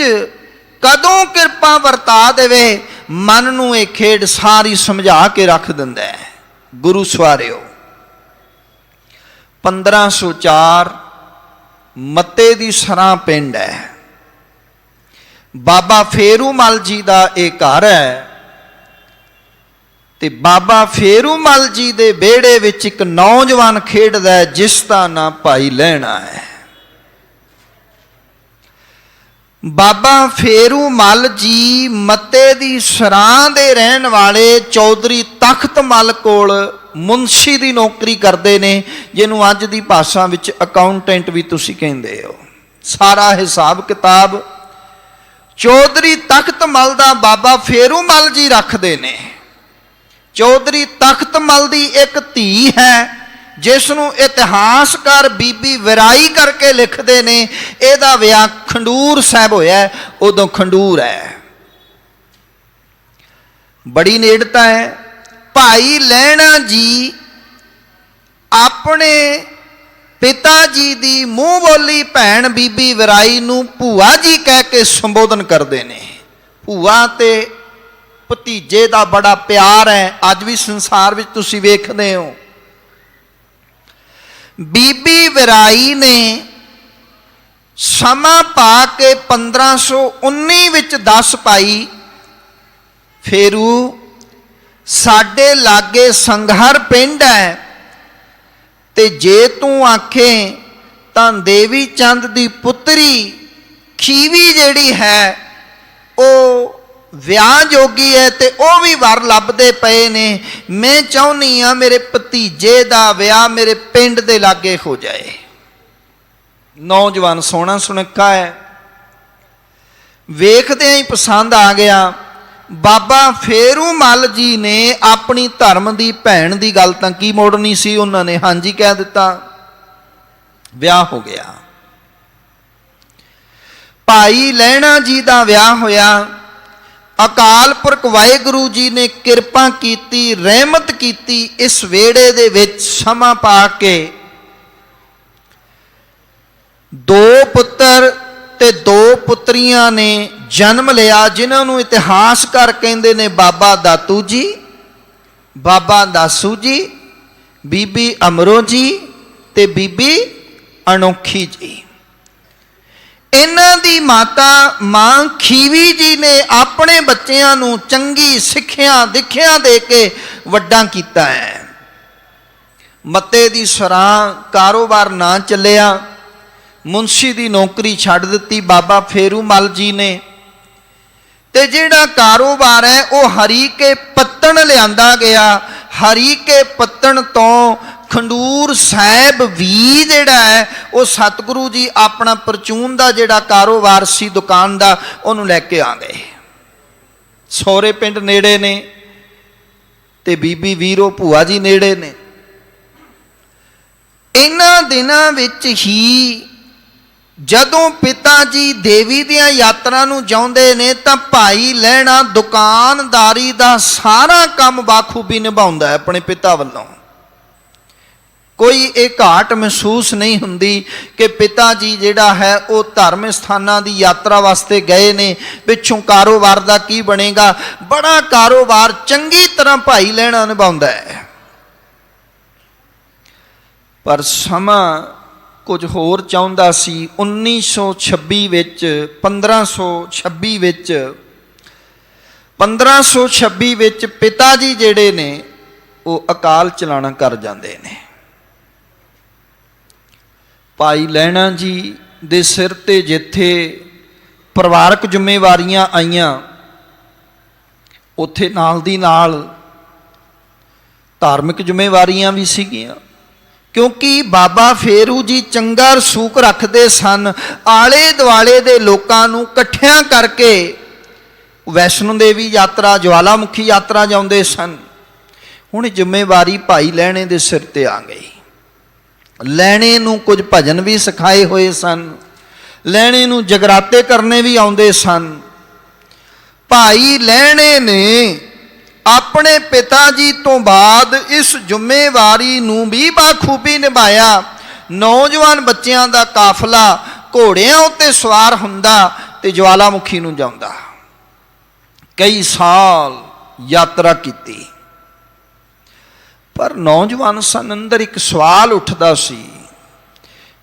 कदों कृपा वरता देवे, मन नूं ये खेड सारी समझा के रख दिंदा है। गुरु सवारिओ, 1504 मत्ते दी सरां पिंड है। बाबा फेरूमल जी दा एक घर है। ਤੇ ਬਾਬਾ ਫੇਰੂਮਲ ਜੀ ਦੇ ਵਿਹੜੇ ਵਿੱਚ ਇੱਕ ਨੌਜਵਾਨ ਖੇਡਦਾ ਜਿਸ ਦਾ ਨਾਂ ਭਾਈ ਲਹਿਣਾ ਹੈ। ਬਾਬਾ ਫੇਰੂਮਲ ਜੀ ਮੱਤੇ ਦੀ ਸਰਾਂ ਦੇ ਰਹਿਣ ਵਾਲੇ ਚੌਧਰੀ ਤਖਤ ਮਲ ਕੋਲ ਮੁਨਸ਼ੀ ਦੀ ਨੌਕਰੀ ਕਰਦੇ ਨੇ, ਜਿਹਨੂੰ ਅੱਜ ਦੀ ਭਾਸ਼ਾ ਵਿੱਚ ਅਕਾਊਂਟੈਂਟ ਵੀ ਤੁਸੀਂ ਕਹਿੰਦੇ ਹੋ। ਸਾਰਾ ਹਿਸਾਬ ਕਿਤਾਬ ਚੌਧਰੀ ਤਖਤ ਮਲ ਦਾ ਬਾਬਾ ਫੇਰੂਮਲ ਜੀ ਰੱਖਦੇ ਨੇ। ਚੌਧਰੀ ਤਖਤ ਮਲ ਦੀ ਇੱਕ ਧੀ ਹੈ ਜਿਸ ਨੂੰ ਇਤਿਹਾਸਕਾਰ ਬੀਬੀ ਵਿਰਾਈ ਕਰਕੇ ਲਿਖਦੇ ਨੇ ਇਹਦਾ ਵਿਆਹ ਖੰਡੂਰ ਸਾਹਿਬ ਹੋਇਆ, ਉਦੋਂ ਖੰਡੂਰ ਹੈ। ਬੜੀ ਨੇੜਤਾ ਹੈ। ਭਾਈ ਲਹਿਣਾ ਜੀ ਆਪਣੇ ਪਿਤਾ ਜੀ ਦੀ ਮੂੰਹ ਬੋਲੀ ਭੈਣ ਬੀਬੀ ਵਿਰਾਈ ਨੂੰ ਭੂਆ ਜੀ ਕਹਿ ਕੇ ਸੰਬੋਧਨ ਕਰਦੇ ਨੇ। ਭੂਆ ਤੇ ਭਤੀਜੇ ਦਾ ਬੜਾ ਪਿਆਰ ਹੈ, ਅੱਜ ਵੀ ਸੰਸਾਰ ਵਿੱਚ ਤੁਸੀਂ ਵੇਖਦੇ ਹੋ। ਬੀਬੀ ਵਿਰਾਈ ਨੇ ਸਮਾਂ ਪਾ ਕੇ 1519 ਵਿੱਚ ਦੱਸ ਪਾਈ, ਫੇਰੂ ਸਾਡੇ ਲਾਗੇ ਸੰਘਰ ਪਿੰਡ ਹੈ, ਤੇ ਜੇ ਤੂੰ ਆਖੇ ਤਾਂ ਦੇਵੀ ਚੰਦ ਦੀ ਪੁੱਤਰੀ ਖੀਵੀ ਜਿਹੜੀ ਹੈ ਉਹ ਵਿਆਹ ਜੋਗੀ ਹੈ ਤੇ ਉਹ ਵੀ ਵਰ ਲੱਭਦੇ ਪਏ ਨੇ। ਮੈਂ ਚਾਹੁੰਦੀ ਹਾਂ ਮੇਰੇ ਭਤੀਜੇ ਦਾ ਵਿਆਹ ਮੇਰੇ ਪਿੰਡ ਦੇ ਲਾਗੇ ਹੋ ਜਾਏ। ਨੌਜਵਾਨ ਸੋਹਣਾ ਸੁਨੱਖਾ ਹੈ, ਵੇਖਦਿਆਂ ਹੀ ਪਸੰਦ ਆ ਗਿਆ। ਬਾਬਾ ਫੇਰੂਮਲ ਜੀ ਨੇ ਆਪਣੀ ਧਰਮ ਦੀ ਭੈਣ ਦੀ ਗੱਲ ਤਾਂ ਕੀ ਮੋੜਨੀ ਸੀ, ਉਹਨਾਂ ਨੇ ਹਾਂਜੀ ਕਹਿ ਦਿੱਤਾ, ਵਿਆਹ ਹੋ ਗਿਆ। ਭਾਈ ਲਹਿਣਾ ਜੀ ਦਾ ਵਿਆਹ ਹੋਇਆ। ਅਕਾਲ ਪੁਰਖ ਵਾਹਿਗੁਰੂ ਜੀ ਨੇ ਕਿਰਪਾ ਕੀਤੀ, ਰਹਿਮਤ ਕੀਤੀ। ਇਸ ਵਿਹੜੇ ਦੇ ਵਿੱਚ ਸਮਾਂ ਪਾ ਕੇ 2 ਪੁੱਤਰ ਤੇ 2 ਪੁੱਤਰੀਆਂ ਨੇ ਜਨਮ ਲਿਆ, ਜਿਨ੍ਹਾਂ ਨੂੰ ਇਤਿਹਾਸਕਾਰ ਕਹਿੰਦੇ ਨੇ ਬਾਬਾ ਦਾਤੂ ਜੀ, ਬਾਬਾ ਦਾਸੂ ਜੀ, ਬੀਬੀ ਅਮਰੋ ਜੀ ਤੇ ਬੀਬੀ ਅਨੋਖੀ ਜੀ। ਇਹਨਾਂ ਦੀ ਮਾਤਾ ਮਾਂ ਖੀਵੀ ਜੀ ਨੇ ਆਪਣੇ ਬੱਚਿਆਂ ਨੂੰ ਚੰਗੀ ਸਿੱਖਿਆ ਦਿੱਖਿਆ ਦੇ ਕੇ ਵੱਡਾ ਕੀਤਾ ਹੈ। ਮੱਤੇ ਦੀ ਸਰਾਂ ਕਾਰੋਬਾਰ ਨਾ ਚੱਲਿਆ, ਮੁਨਸ਼ੀ ਦੀ ਨੌਕਰੀ ਛੱਡ ਦਿੱਤੀ ਬਾਬਾ ਫੇਰੂਮਲ ਜੀ ਨੇ, ਤੇ ਜਿਹੜਾ ਕਾਰੋਬਾਰ ਹੈ ਉਹ ਹਰੀਕੇ ਪੱਤਣ ਲਿਆਂਦਾ ਗਿਆ। ਹਰੀਕੇ ਪੱਤਣ ਤੋਂ ਖੰਡੂਰ ਸਾਹਿਬ ਵੀ ਜਿਹੜਾ ਹੈ ਉਹ ਸਤਿਗੁਰੂ ਜੀ ਆਪਣਾ ਪਰਚੂਨ ਦਾ ਜਿਹੜਾ ਕਾਰੋਬਾਰ ਸੀ ਦੁਕਾਨ ਦਾ, ਉਹਨੂੰ ਲੈ ਕੇ ਆ ਗਏ। ਸਹੁਰੇ ਪਿੰਡ ਨੇੜੇ ਨੇ ਤੇ ਬੀਬੀ ਵੀਰੋ ਭੂਆ ਜੀ ਨੇੜੇ ਨੇ। ਇਹਨਾਂ ਦਿਨਾਂ ਵਿੱਚ ਹੀ ਜਦੋਂ ਪਿਤਾ ਜੀ ਦੇਵੀ ਦੀਆਂ ਯਾਤਰਾ ਨੂੰ ਜਾਂਦੇ ਨੇ ਤਾਂ ਭਾਈ ਲਹਿਣਾ ਦੁਕਾਨਦਾਰੀ ਦਾ ਸਾਰਾ ਕੰਮ ਬਾਖੂਬੀ ਨਿਭਾਉਂਦਾ ਹੈ ਆਪਣੇ ਪਿਤਾ ਵੱਲੋਂ। ਕੋਈ ਇਹ ਘਾਟ ਮਹਿਸੂਸ ਨਹੀਂ ਹੁੰਦੀ ਕਿ ਪਿਤਾ ਜੀ ਜਿਹੜਾ ਹੈ ਉਹ ਧਾਰਮਿਕ ਸਥਾਨਾਂ ਦੀ ਯਾਤਰਾ ਵਾਸਤੇ ਗਏ ਨੇ, ਪਿੱਛੋਂ ਕਾਰੋਬਾਰ ਦਾ ਕੀ ਬਣੇਗਾ। ਬੜਾ ਕਾਰੋਬਾਰ ਚੰਗੀ ਤਰ੍ਹਾਂ ਭਾਈ ਲਹਿਣਾ ਨਿਭਾਉਂਦਾ ਹੈ। ਪਰ ਸਮਾਂ ਕੁਝ ਹੋਰ ਚਾਹੁੰਦਾ ਸੀ। 1926 ਵਿੱਚ 1526 ਵਿੱਚ ਪਿਤਾ ਜੀ ਜਿਹੜੇ ਨੇ ਉਹ ਅਕਾਲ ਚਲਾਣਾ ਕਰ ਜਾਂਦੇ ਨੇ। ਭਾਈ ਲਹਿਣਾ ਜੀ ਦੇ ਸਿਰ ਤੇ ਜਿੱਥੇ ਪਰਿਵਾਰਕ ਜ਼ਿੰਮੇਵਾਰੀਆਂ ਆਈਆਂ, ਉੱਥੇ ਨਾਲ ਦੀ ਨਾਲ ਧਾਰਮਿਕ ਜ਼ਿੰਮੇਵਾਰੀਆਂ ਵੀ ਸੀਗੀਆਂ, ਕਿਉਂਕਿ ਬਾਬਾ ਫੇਰੂ ਜੀ ਚੰਗਾ ਰਸੂਖ ਰੱਖਦੇ ਸਨ। ਆਲੇ ਦੁਆਲੇ ਦੇ ਲੋਕਾਂ ਨੂੰ ਇਕੱਠਿਆਂ ਕਰਕੇ ਵੈਸ਼ਨੋ ਦੇਵੀ ਯਾਤਰਾ, ਜਵਾਲਾਮੁਖੀ ਯਾਤਰਾ ਜਾਂਦੇ ਸਨ। ਹੁਣ ਜ਼ਿੰਮੇਵਾਰੀ ਭਾਈ ਲਹਿਣੇ ਦੇ ਸਿਰ ਤੇ ਆ ਗਈ। ਲਹਿਣੇ ਨੂੰ ਕੁਝ ਭਜਨ ਵੀ ਸਿਖਾਏ ਹੋਏ ਸਨ, ਲਹਿਣੇ ਨੂੰ ਜਗਰਾਤੇ ਕਰਨੇ ਵੀ ਆਉਂਦੇ ਸਨ। ਭਾਈ ਲਹਿਣੇ ਨੇ ਆਪਣੇ ਪਿਤਾ ਜੀ ਤੋਂ ਬਾਅਦ ਇਸ ਜ਼ਿੰਮੇਵਾਰੀ ਨੂੰ ਵੀ ਬਾਖੂਬੀ ਨਿਭਾਇਆ। ਨੌਜਵਾਨ ਬੱਚਿਆਂ ਦਾ ਕਾਫਲਾ ਘੋੜਿਆਂ ਉੱਤੇ ਸਵਾਰ ਹੁੰਦਾ ਤੇ ਜਵਾਲਾਮੁਖੀ ਨੂੰ ਜਾਂਦਾ। ਕਈ ਸਾਲ ਯਾਤਰਾ ਕੀਤੀ, ਪਰ ਨੌਜਵਾਨ ਸਨ। ਅੰਦਰ ਇੱਕ ਸਵਾਲ ਉੱਠਦਾ ਸੀ,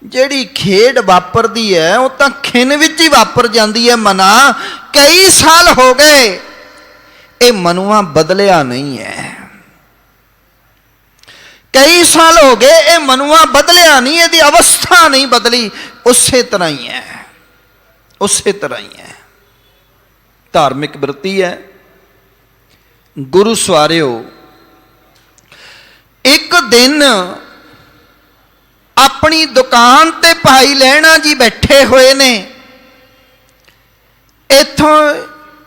ਜਿਹੜੀ ਖੇਡ ਵਾਪਰਦੀ ਹੈ ਉਹ ਤਾਂ ਖਿਣ ਵਿੱਚ ਹੀ ਵਾਪਰ ਜਾਂਦੀ ਹੈ। ਮਨਾ ਕਈ ਸਾਲ ਹੋ ਗਏ, ਇਹ ਮਨੁਆ ਬਦਲਿਆ ਨਹੀਂ ਹੈ। कई साल हो गए, ये मनुआ बदलिया नहीं, यदि अवस्था नहीं बदली, उसे तरह ही है, उसे तरह ही है। धार्मिक वृत्ति है। गुरु सवारियो, एक दिन अपनी दुकान ते भाई लहणा जी बैठे हुए ने। इथों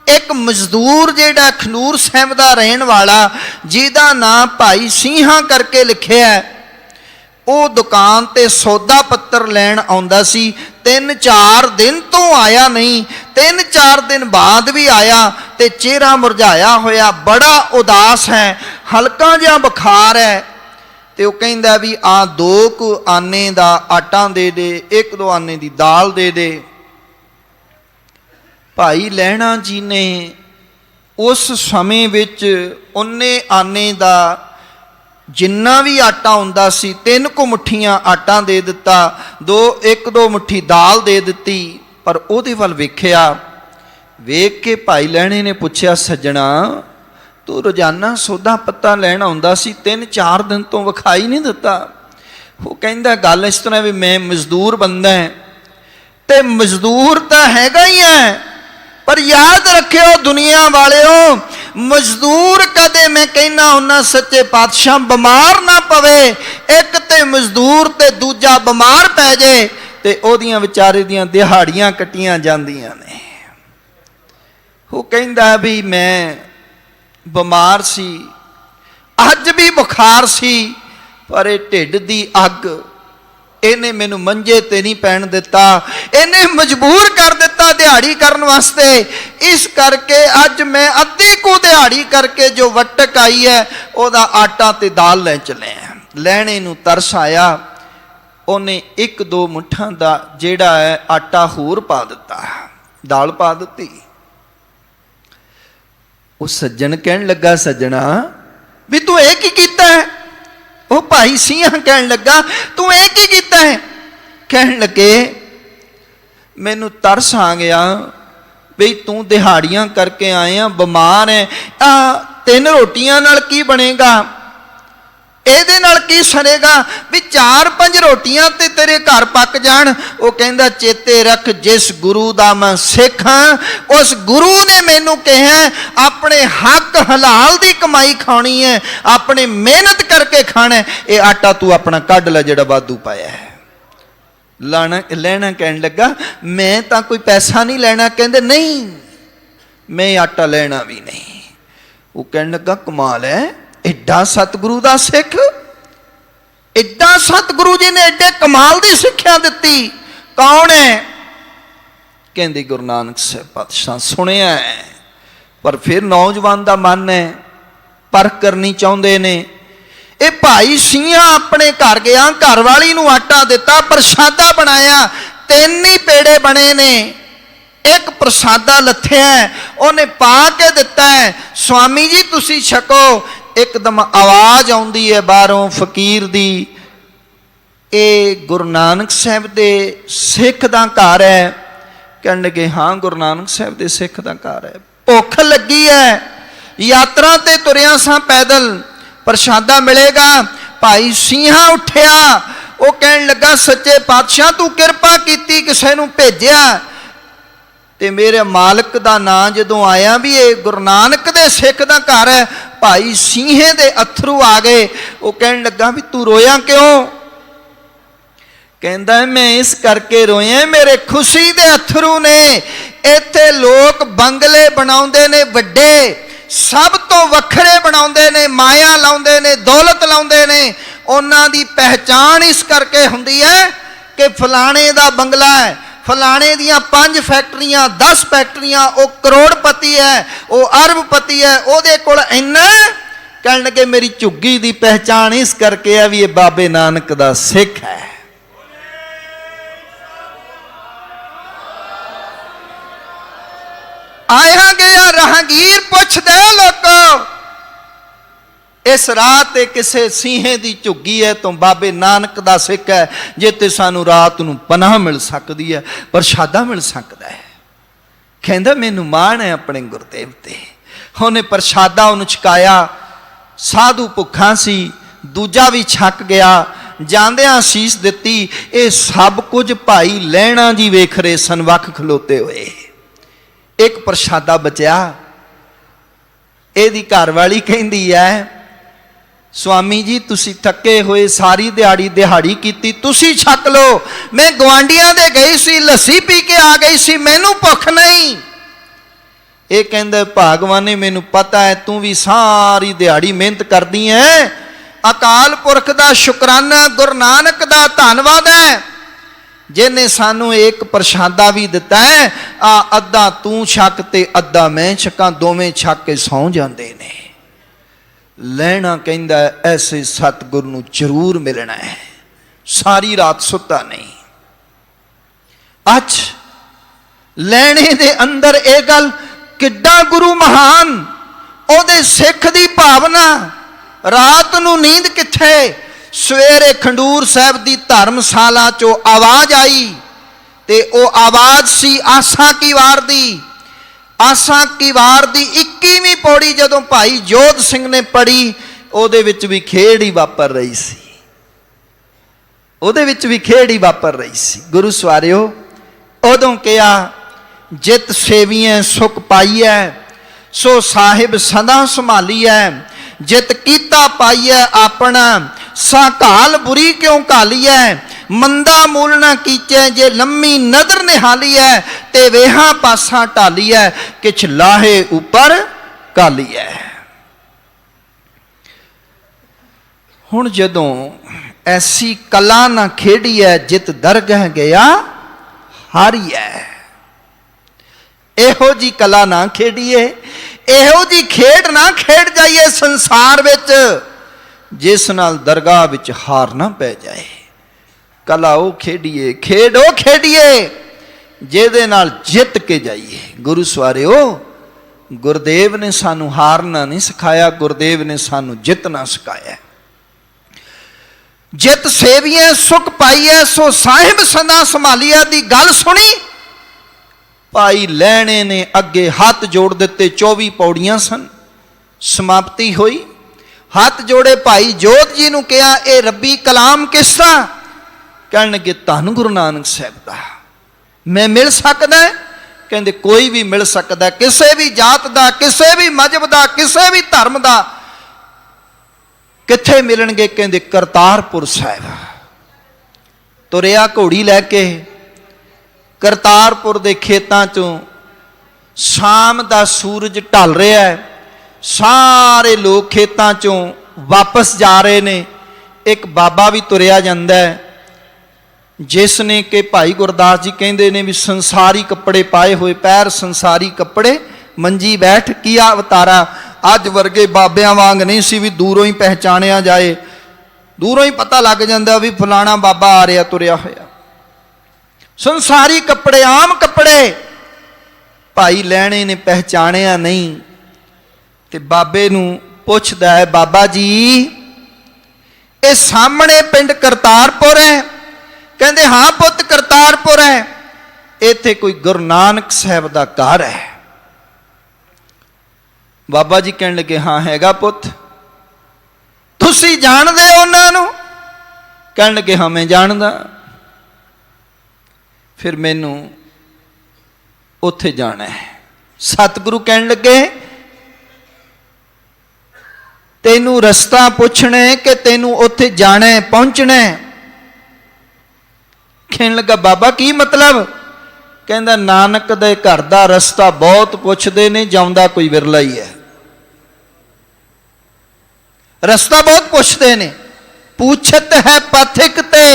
एक मजदूर जिहड़ा खनूर साहिब दा रहन वाला, जिहदा नाम भाई सिंहा करके लिखिया है, वो दुकान ते सौदा पत्तर लैण आउंदा सी। 3-4 दिन तो आया नहीं, 3-4 दिन बाद भी आया ते चेहरा मुरझाया होया, बड़ा उदास है, हल्का जिहा बुखार है। तो वह कहंदा भी आ 2 आने दा आटा दे दे, 1-2 आने दी दाल दे दे। भाई लहणा जी ने उस समय विच उन्ने आने दा जिन्ना भी आटा हुंदा सी 3 मुठियां आटा दे दिता, 1-2 मुट्ठी दाल दे दिती। पर उहदे वल वेखिया, वेख के भाई लहणे ने पुछया, सज्जणा तू रोजाना सौदा पत्ता लैना हुंदा सी, 3-4 दिन तो विखाई नहीं दिता। वो कहंदा गल इस तरह भी मैं मजदूर बंदा है, ते मजदूर तो हैगा ही है, पर याद रखियो दुनिया वालियो, मजदूर कदे मैं कहना हुन्ना सच्चे पातशाह बीमार ना पवे। एक ते मजदूर ते दूजा बीमार पै जाए ते ओदियां विचारे दियां दिहाड़ियां कटियां जांदियां ने। वो कहंदा भी मैं बीमार सी, अज भी बुखार सी, पर ये ढिड दी अग इन्हें मैनू मंजे ते नहीं पैण दिता, इन्हें मजबूर कर दिता दिहाड़ी करन वास्ते। इस करके अज मैं अद्धी को दिहाड़ी करके जो वटक आई है ओदा आटा ते दाल ले चले हैं। लैणे नू तरस आया, उन्हें 1-2 मुठ्ठां दा जेड़ा है आटा होर पा दिता, दाल पा दिती। वो सज्जन कहन लगा, सज्जना भी तू ये की कीता है? वो भाई सिंहा कहन लगा, तू ये की कीता है? कहन लगे, मैनू तरस आ गया भी तू दिहाड़ियां करके आया, बीमार है, 3 रोटियां नाल की बनेगा, ਇਹਦੇ ਨਾਲ ਕੀ ਸरेगा भी 4-5 रोटियां ते तेरे घर पक जान। वो कहंदा चेते रख, जिस गुरु दा मैं सिख हाँ, उस गुरु ने मैनू कहा अपने हक हलाल दी कमाई खानी है, अपने मेहनत करके खाना है। ये आटा तू अपना कढ़ लै जिहड़ा वाधू पाया है। लैना कहन लगा, मैं तो कोई पैसा नहीं लेना। कहंदे नहीं, मैं आटा लेना भी नहीं। वो कहन लगा, कमाल है, एडा सतगुरु दा सिख, एडा सतगुरु जी ने एडे कमाल दी सिक्ख्या दिती, कौन है? कहंदे गुरु नानक साहिब पातशाह। सुनिया है, पर फिर नौजवान दा मन है, परख करनी चाहुंदे ने। ये भाई सिंहा अपने घर गया, घर वाली नू आटा दिता, प्रसादा बनाया, 3 ही पेड़े बने ने, एक प्रसादा लथया है, उन्हें पा के दिता है, स्वामी जी तुसी छको। एकदम आवाज आउंदी है बाहरों फकीर दी, ये गुरु नानक साहिब दे सिख दा घर है। कहन लगे, हाँ गुरु नानक साहिब दे सिख दा घर है। भुख लगी है, यात्रा ते तुरिया सा पैदल, प्रसादा मिलेगा। भाई सिंहा उठिया, वो कहन लगा, सच्चे पातशाह तू किरपा कीती, किसे नू भेजिया ते मेरे मालिक दा नाम जदों आया भी ये गुरु नानक दे सिख दा घर है। भाई सिंहे दे अथरू आ गए। वो कहन लगा, भी तू रोया क्यों? कहंदा, मैं इस करके रोया, मेरे खुशी दे अथरू ने। इत्थे लोग बंगले बनाउंदे ने वड्डे, सब तो वखरे बनाउंदे ने, माया लाउंदे ने, दौलत लाउंदे ने। उन्हां दी पहचान इस करके हुंदी है कि फलाणे दा बंगला है, फलाणे दियां 5 फैक्ट्रियां, 10 फैक्ट्रियां, वो करोड़पति है, वो अरबपति है, ओदे कोल इन्ना। कहन लगे, मेरी झुग्गी दी पहचान इस करके है भी ये बाबे नानक दा सिख है। आया गया राहगीर पुछदे लोको, इस रात किसे सिंहे दी झुग्गी है तो बाबे नानक दा सिख है, जिते सानू रात नू पनाह मिल सकती है, प्रसादा मिल सकता है। कहंदा, मैनू मान है अपने गुरदेव ते। उन्हें प्रसादा उन्हें छकाया, साधु भुखा सी, दूजा भी छक गया, जांदियां शीश दिती। ये सब कुछ भाई लहणा जी वेख रहे सन वख खलोते हुए। एक प्रशादा बचिया, ਇਹਦੀ घरवाली कहती है स्वामी जी तुसी थके हुए सारी दिहाड़ी कीती, तुसी छक लो। मैं गवांढियां दे गई सी, लस्सी पी के आ गई सी, मैनू भुख नहीं। ये कहंदे भगवान ने मैनू पता है तू भी सारी दिहाड़ी मेहनत करदी है। अकाल पुरख दा शुकराना, गुरु नानक दा धन्नवाद है जिन्हें सानू एक प्रशादा भी दिता है। आ अद्धा तू छक ते अद्धा मैं छका, दोवें छक के सौ जाते ने। लैना कहंदा ऐसे सतगुरु नू जरूर मिलना है, सारी रात सुता नहीं। अच लैने दे अंदर यह गल किड्डा गुरु महान, ओदे सिख दी भावना। रात नू नींद किथे, सवेरे खंडूर साहब दी धर्मशाला चो आवाज आई ते ओ आवाज सी आसा की वार दी। आसा की वार दी 21वीं पौड़ी जदों भाई जोध सिंह ने पढ़ी, ओदे विच भी खेड़ ही वापर रही सी, ओदे विच भी खेड़ ही वापर रही सी। गुरु सवारियो उदों कहा जित सेवियां सुख पाई है, सो साहिब सदा संभाली है। जित कीता पाई है अपना, सा घाल बुरी क्यों घाली है। मंदा मूल ना कीचे, जे लम्मी नदर निहाली है। ते वेहा पासा टाली है, किछ लाहे ऊपर काली है। हुण जदों ऐसी कला ना खेड़ी है, जित दरगह गया हारी है। इहो जी कला ना खेड़िए, इहो जी खेड ना खेड जाइए संसार विच जिस नाल दरगाह विच हार ना पै जाए। कला वो खेड़िए, खेड वो खेड़िए जिहदे नाल जित के जाइए। गुरु सवारियो गुरुदेव ने सानू हारना नहीं सिखाया, गुरुदेव ने सानू जितना सिखाया। जित सेविए सुख पाइए, सो साहिब सदा संभालिया दी गल सुनी। भाई लैने ने अगे हाथ जोड़ दिते, 24 पौड़ियां सन, समाप्ति हुई। हाथ जोड़े भाई जोत जी ने कहा यह रब्बी कलाम किसका? कहने लगे धन गुरु नानक साहब का। मैं मिल सकदा? कहते कोई भी मिल सकता, किसी भी जात का, किसी भी मजहब का, किसी भी धर्म का। किथे मिलणगे? कहते करतारपुर साहिब। तुरिया घोड़ी लैके करतारपुर के खेतों चों शाम का सूरज ढल रहा है, सारे लोग खेतों चों वापस जा रहे ने। एक बाबा भी तुरिया जांदा है, जिसने कि भाई गुरदास जी कहते ने भी संसारी कपड़े पाए हुए, पैर संसारी कपड़े, मंजी बैठ किया अवतारा। अज वर्गे बाबियां वांग नहीं सी भी दूरों ही पहचानिया जाए, दूरों ही पता लग जाता भी फलाना बाबा आ रहा तुरिया होया। संसारी कपड़े, आम कपड़े। भाई लैने ने पहचानिया नहीं ते बाबे नूं पुछदा है, बाबा जी ये सामने पिंड करतारपुर है? कहते हाँ पुत करतारपुर है। इत्थे कोई गुरु नानक साहब का घर है? बाबा जी कहने लगे हाँ हैगा पुत। तुसी जानदे उन्हां नूं? कहने लगे हाँ मैं जानदा। फिर मैनू उत्थे जाना है। सतगुरु कहने लगे तेनू रस्ता पूछना है कि तेनू उत्थे जाना है, पहुंचना है? कहने लगा बाबा की मतलब? कहंदा नानक दे घर दा रस्ता बहुत पुछदे ने, जाउंदा कोई विरला ही है। रस्ता बहुत पुछदे ने। पूछत है पथिक ते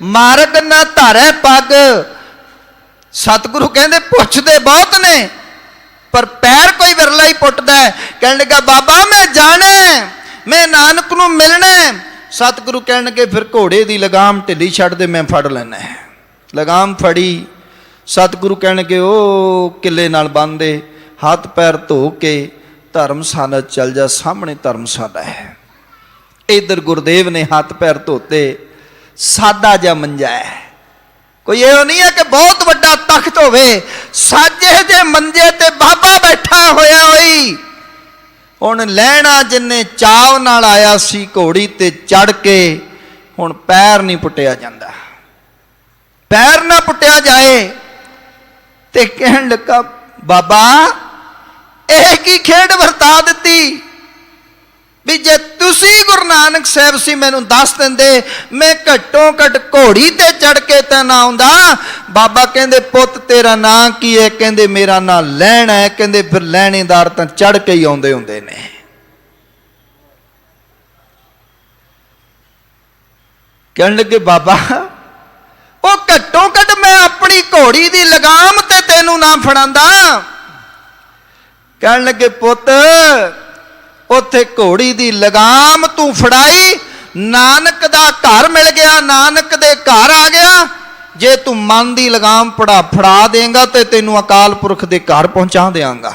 मार्ग ना धारे पग। सतगुरु कहंदे पुछदे बहुत ने पर पैर कोई विरला ही पुटदा है। कहने लगा बाबा मैं जाना है, मैं नानक नूं मिलना है। सतगुरु कहने लगे फिर घोड़े की लगाम ढिली छड्ड दे, मैं फड़ लेना है। लगाम फड़ी। सतगुरु कहने लगे ओ किले नाल बंन दे, हाथ पैर धो के धर्मशाला चल जा, सामने धर्मशाला है। इधर गुरुदेव ने हाथ पैर धोते, सादा जा मंजा है, कोई ये नहीं है कि बहुत बड़ा तख्त होवे। साजे जे मंजे ते बाबा बैठा होया होई। हुण लैणा जिन्ने चाव नाल आया सी घोड़ी ते चढ़ के, हुण पैर नहीं पुट्टिया जांदा। पैर ना पुट्टिया जाए ते कहण लगा बाबा यह की खेड वरता दी भी जे तुसी गुरु नानक साहब सी मैनू दस देंदे मैं घट्टों घट घोड़ी ते चढ़ के ते ना आउंदा। बाबा कहंदे पुत तेरा नां की है? कहंदे मेरा नां लैणा है। कहंदे फिर लैणेदार तां चढ़ के ही आउंदे हुंदे ने। कहण लगे बाबा वो घट्टों घट मैं अपनी घोड़ी दी लगाम ते तेनू ना फड़ांदा। कहण लगे पुत उत्थे घोड़ी दी लगाम तू फड़ाई, नानक दा घर मिल गया, नानक दे घर आ गया। जे तू मन दी लगाम फड़ा देंगा तो तेनू अकाल पुरख दे घर पहुंचा देंगा।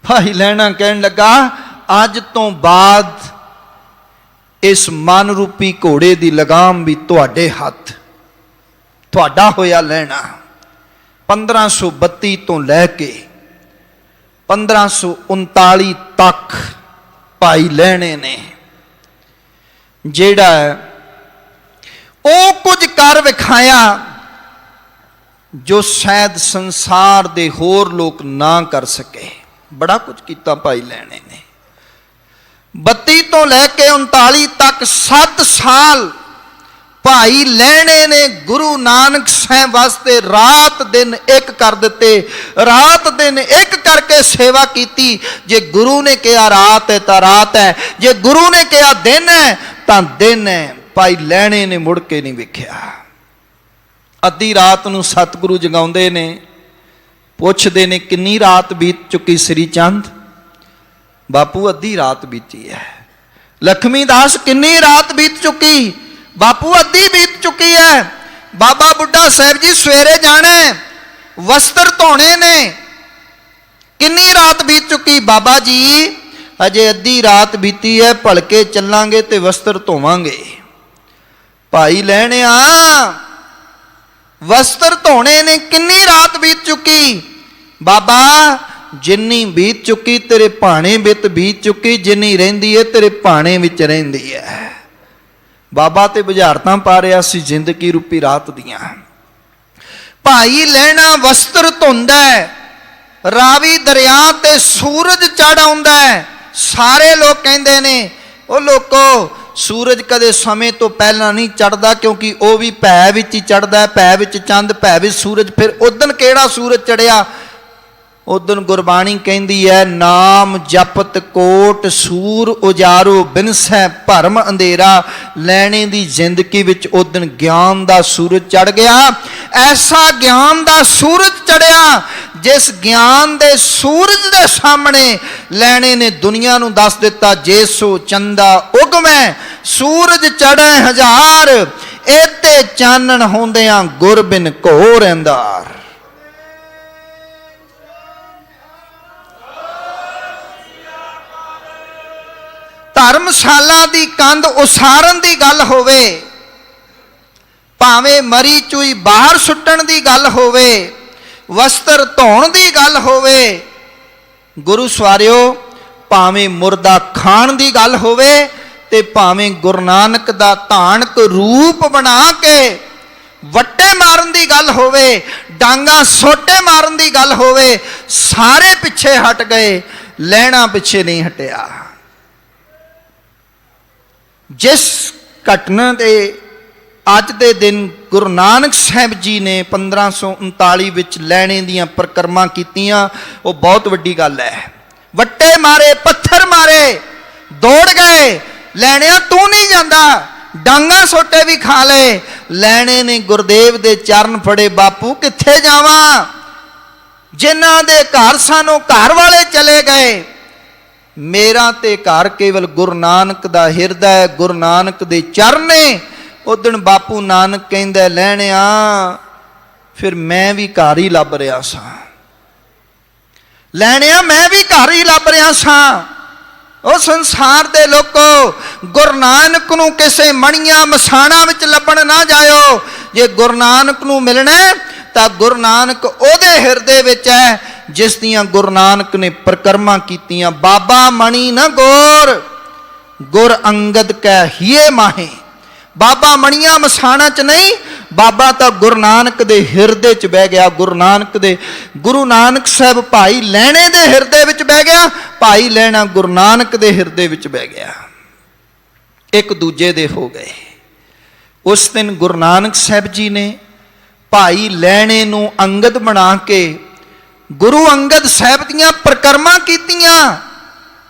भाई लैणा कहन लगा अज तो बाद इस मन रूपी घोड़े दी लगाम भी तुहाडे हथ, तुहाडा होया लैणा। 1532 तो लैके 1539 तक भाई लैणे ने जेड़ा वो कुछ कर विखाया जो शायद संसार दे होर लोग ना कर सके। बड़ा कुछ किया भाई लैणे ने। 32 तो लैके 39 तक 7 साल भाई लैणे ने गुरु नानक साहब वास्ते रात दिन एक कर दिते, रात दिन एक करके सेवा की। जे गुरु ने कहा रात है तो रात है, जे गुरु ने कहा दिन है तो दिन है। भाई लैणे ने मुड़ के नहीं वेख्या। अद्धी रात नूं सतगुरु जगाउंदे ने, पुछदे ने किन्नी रात बीत चुकी श्री चंद? बापू अद्धी रात बीती है। लक्ष्मी दास किन्नी रात बीत चुकी? बापू अद्धी बीत चुकी है। बाबा बुढ़ा साहब जी सवेरे जाना है, वस्त्र धोने ने, किन्नी रात बीत चुकी? बाबा जी अजे अद्धी रात बीती है, भलके चलांगे ते वस्त्र धोवांगे। भाई लैणिया वस्त्र धोने ने किन्नी रात बीत चुकी? बाबा जिन्नी बीत चुकी तेरे भाणे बित बीत चुकी, जिन्नी रहिंदी है तेरे भाणे विच रहिंदी है। बाबा ते बुझारतां पा रहा सी जिंदगी रूपी रात दियां। भाई लैणा वस्त्र धोंदा है, रावी दरिया ते सूरज चढ़ आउंदा है। सारे लोग कहंदे ने ओ लोको सूरज कदे समय तो पहला नहीं चढ़दा, क्योंकि वह भी भै विच ही चढ़दा है, भै विच चंद भै विच सूरज। फिर उदन केड़ा सूरज चढ़िया? उदन गुरबाणी कहती है नाम जपत कोट सूर उजारो बिनसै भरम अंधेरा। लैणे दी जिंदगी विच उदन ज्ञान दा सूरज चढ़ गया। ऐसा ज्ञान दा सूरज चढ़िया जिस ज्ञान दे सूरज दे सामने लैणे ने दुनिया नूं दस दिता जे सो चंदा उगमै सूरज चढ़े हजार, एते चानण होंदियां गुर बिन घोर अंधार। धर्मशाला दी कंध उसारन दी गल होवे, भावें मरी चूई बाहर सुट्टण दी गल होवे, वस्त्र धोण दी गल होवे, गुरु सवारियो भावें मुर्दा खाण दी गल होवे ते भावें गुरु नानक दा धानक रूप बना के वट्टे मारन दी गल होवे, डांगा सोटे मारन दी गल होवे, सारे पिछे हट गए, लैणा पिछे नहीं हटिया। जिस घटना दे अज दे दिन गुरु नानक साहब जी ने 1539 विच लैणे दियां परिक्रमा कीतियां, वो बहुत वड्डी गल है। वट्टे मारे, पत्थर मारे, दौड़ गए। लैणिया तू नहीं जांदा, डांगा सोटे भी खा ले। लैणे ने गुरदेव दे चरण फड़े, बापू कित्थे जावां? जिन्हां दे घर सानों घर वाले चले गए, मेरा ते घर केवल गुरु नानक दा हिरदा, गुरु नानक दे चरने। उदण बापू नानक कहंदा लैणिया फिर मैं भी घर ही लभ रहा सा। लैणिया मैं भी घर ही लभ रहा सा। ओ संसार दे लोको गुरु नानक नूं किसे मणियां मसाणा विच लभण ना जाओ। जे गुरु नानक नूं मिलना तां गुरु नानक ओदे हिरदे विच है ਜਿਸ ਦੀਆਂ ਗੁਰੂ ਨਾਨਕ ਨੇ ਪ੍ਰਕਰਮਾਂ ਕੀਤੀਆਂ। ਬਾਬਾ ਮਣੀ ਨ ਗੌਰ ਗੁਰ ਅੰਗਦ ਕੈ ਹੀਏ ਮਾਹੇ। ਬਾਬਾ ਮਣੀਆਂ ਮਸਾਣਾ ਚ ਨਹੀਂ, ਬਾਬਾ ਤਾਂ ਗੁਰੂ ਨਾਨਕ ਦੇ ਹਿਰਦੇ ਚ ਬਹਿ ਗਿਆ। ਗੁਰੂ ਨਾਨਕ ਸਾਹਿਬ ਭਾਈ ਲਹਿਣੇ ਦੇ ਹਿਰਦੇ ਵਿੱਚ ਬਹਿ ਗਿਆ, ਭਾਈ ਲਹਿਣਾ ਗੁਰੂ ਨਾਨਕ ਦੇ ਹਿਰਦੇ ਵਿੱਚ ਬਹਿ ਗਿਆ, ਇੱਕ ਦੂਜੇ ਦੇ ਹੋ ਗਏ। ਉਸ ਦਿਨ ਗੁਰੂ ਨਾਨਕ ਸਾਹਿਬ ਜੀ ਨੇ ਭਾਈ ਲਹਿਣੇ ਨੂੰ ਅੰਗਦ ਬਣਾ ਕੇ ਗੁਰੂ ਅੰਗਦ ਸਾਹਿਬ ਦੀਆਂ ਪ੍ਰਕਰਮਾਂ ਕੀਤੀਆਂ।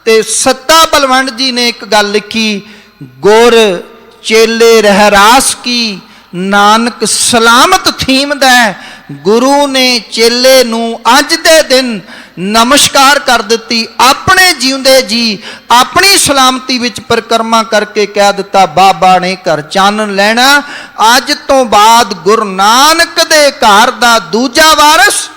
ਤੇ ਸੱਤਾ ਬਲਵੰਡ ਜੀ ਨੇ ਇੱਕ ਗੱਲ ਲਿਖੀ, ਗੁਰ ਚੇਲੇ ਰਹਿਰਾਸ ਕੀ ਨਾਨਕ ਸਲਾਮਤ ਥੀਮਦਾ। ਗੁਰੂ ਨੇ ਚੇਲੇ ਨੂੰ ਅੱਜ ਦੇ ਦਿਨ ਨਮਸਕਾਰ ਕਰ ਦਿੱਤੀ, ਆਪਣੇ ਜਿਉਂਦੇ ਜੀ ਆਪਣੀ ਸਲਾਮਤੀ ਵਿੱਚ ਪਰਿਕਰਮਾ ਕਰਕੇ ਕਹਿ ਦਿੱਤਾ, ਬਾਬਾ ਨੇ ਘਰ ਚਾਨਣ ਲੈਣਾ। ਅੱਜ ਤੋਂ ਬਾਅਦ ਗੁਰੂ ਨਾਨਕ ਦੇ ਘਰ ਦਾ ਦੂਜਾ ਵਾਰਿਸ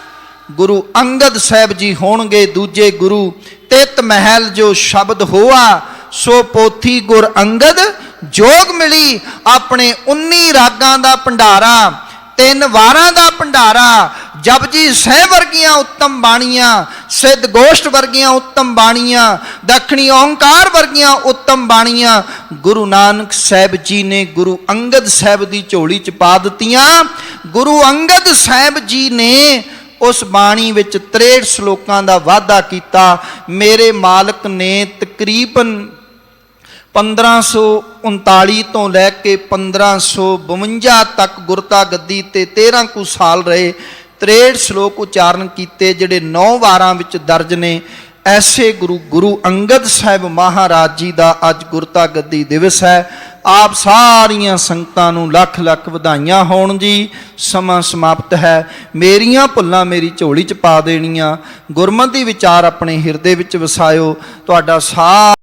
ਗੁਰੂ ਅੰਗਦ ਸਾਹਿਬ ਜੀ ਹੋਣਗੇ। ਦੂਜੇ ਗੁਰੂ ਤਿਤ ਮਹਿਲ ਜੋ ਸ਼ਬਦ ਹੋਆ ਸੋ ਪੋਥੀ ਗੁਰ ਅੰਗਦ ਜੋਗ ਮਿਲੀ। ਆਪਣੇ 19 ਰਾਗਾਂ ਦਾ ਭੰਡਾਰਾ, 3 ਵਾਰਾਂ ਦਾ ਭੰਡਾਰਾ, ਜਪਜੀ ਸਾਹਿਬ ਵਰਗੀਆਂ ਉੱਤਮ ਬਾਣੀਆਂ, ਸਿੱਧ ਗੋਸ਼ਟ ਵਰਗੀਆਂ ਉੱਤਮ ਬਾਣੀਆਂ, ਦੱਖਣੀ ਓਂਕਾਰ ਵਰਗੀਆਂ ਉੱਤਮ ਬਾਣੀਆਂ ਗੁਰੂ ਨਾਨਕ ਸਾਹਿਬ ਜੀ ਨੇ ਗੁਰੂ ਅੰਗਦ ਸਾਹਿਬ ਦੀ ਝੋਲੀ 'ਚ ਪਾ ਦਿੱਤੀਆਂ। ਗੁਰੂ ਅੰਗਦ ਸਾਹਿਬ ਜੀ ਨੇ ਉਸ ਬਾਣੀ ਵਿੱਚ 63 ਸ਼ਲੋਕਾਂ ਦਾ ਵਾਧਾ ਕੀਤਾ। ਮੇਰੇ ਮਾਲਕ ਨੇ ਤਕਰੀਬਨ 1539 ਤੋਂ ਲੈ ਕੇ 1552 ਤੱਕ ਗੁਰਤਾ ਗੱਦੀ ਤੇ 13 ਕੁ ਸਾਲ ਰਹੇ। 63 ਸ਼ਲੋਕ ਉਚਾਰਨ ਕੀਤੇ ਜਿਹੜੇ 9 ਵਾਰਾਂ ਵਿੱਚ ਦਰਜ ਨੇ। ਐਸੇ ਗੁਰੂ ਅੰਗਦ ਸਾਹਿਬ ਮਹਾਰਾਜ ਜੀ ਦਾ ਅੱਜ ਗੁਰਤਾ ਗੱਦੀ ਦਿਵਸ ਹੈ। ਆਪ ਸਾਰੀਆਂ ਸੰਗਤਾਂ ਨੂੰ ਲੱਖ ਲੱਖ ਵਧਾਈਆਂ ਹੋਣ ਜੀ। ਸਮਾਂ ਸਮਾਪਤ ਹੈ। ਮੇਰੀਆਂ ਭੁੱਲਾਂ ਮੇਰੀ ਝੋਲੀ 'ਚ ਪਾ ਦੇਣੀਆਂ। ਗੁਰਮਤਿ ਵਿਚਾਰ ਆਪਣੇ ਹਿਰਦੇ ਵਿੱਚ ਵਸਾਇਓ। ਤੁਹਾਡਾ ਸਾਰਾ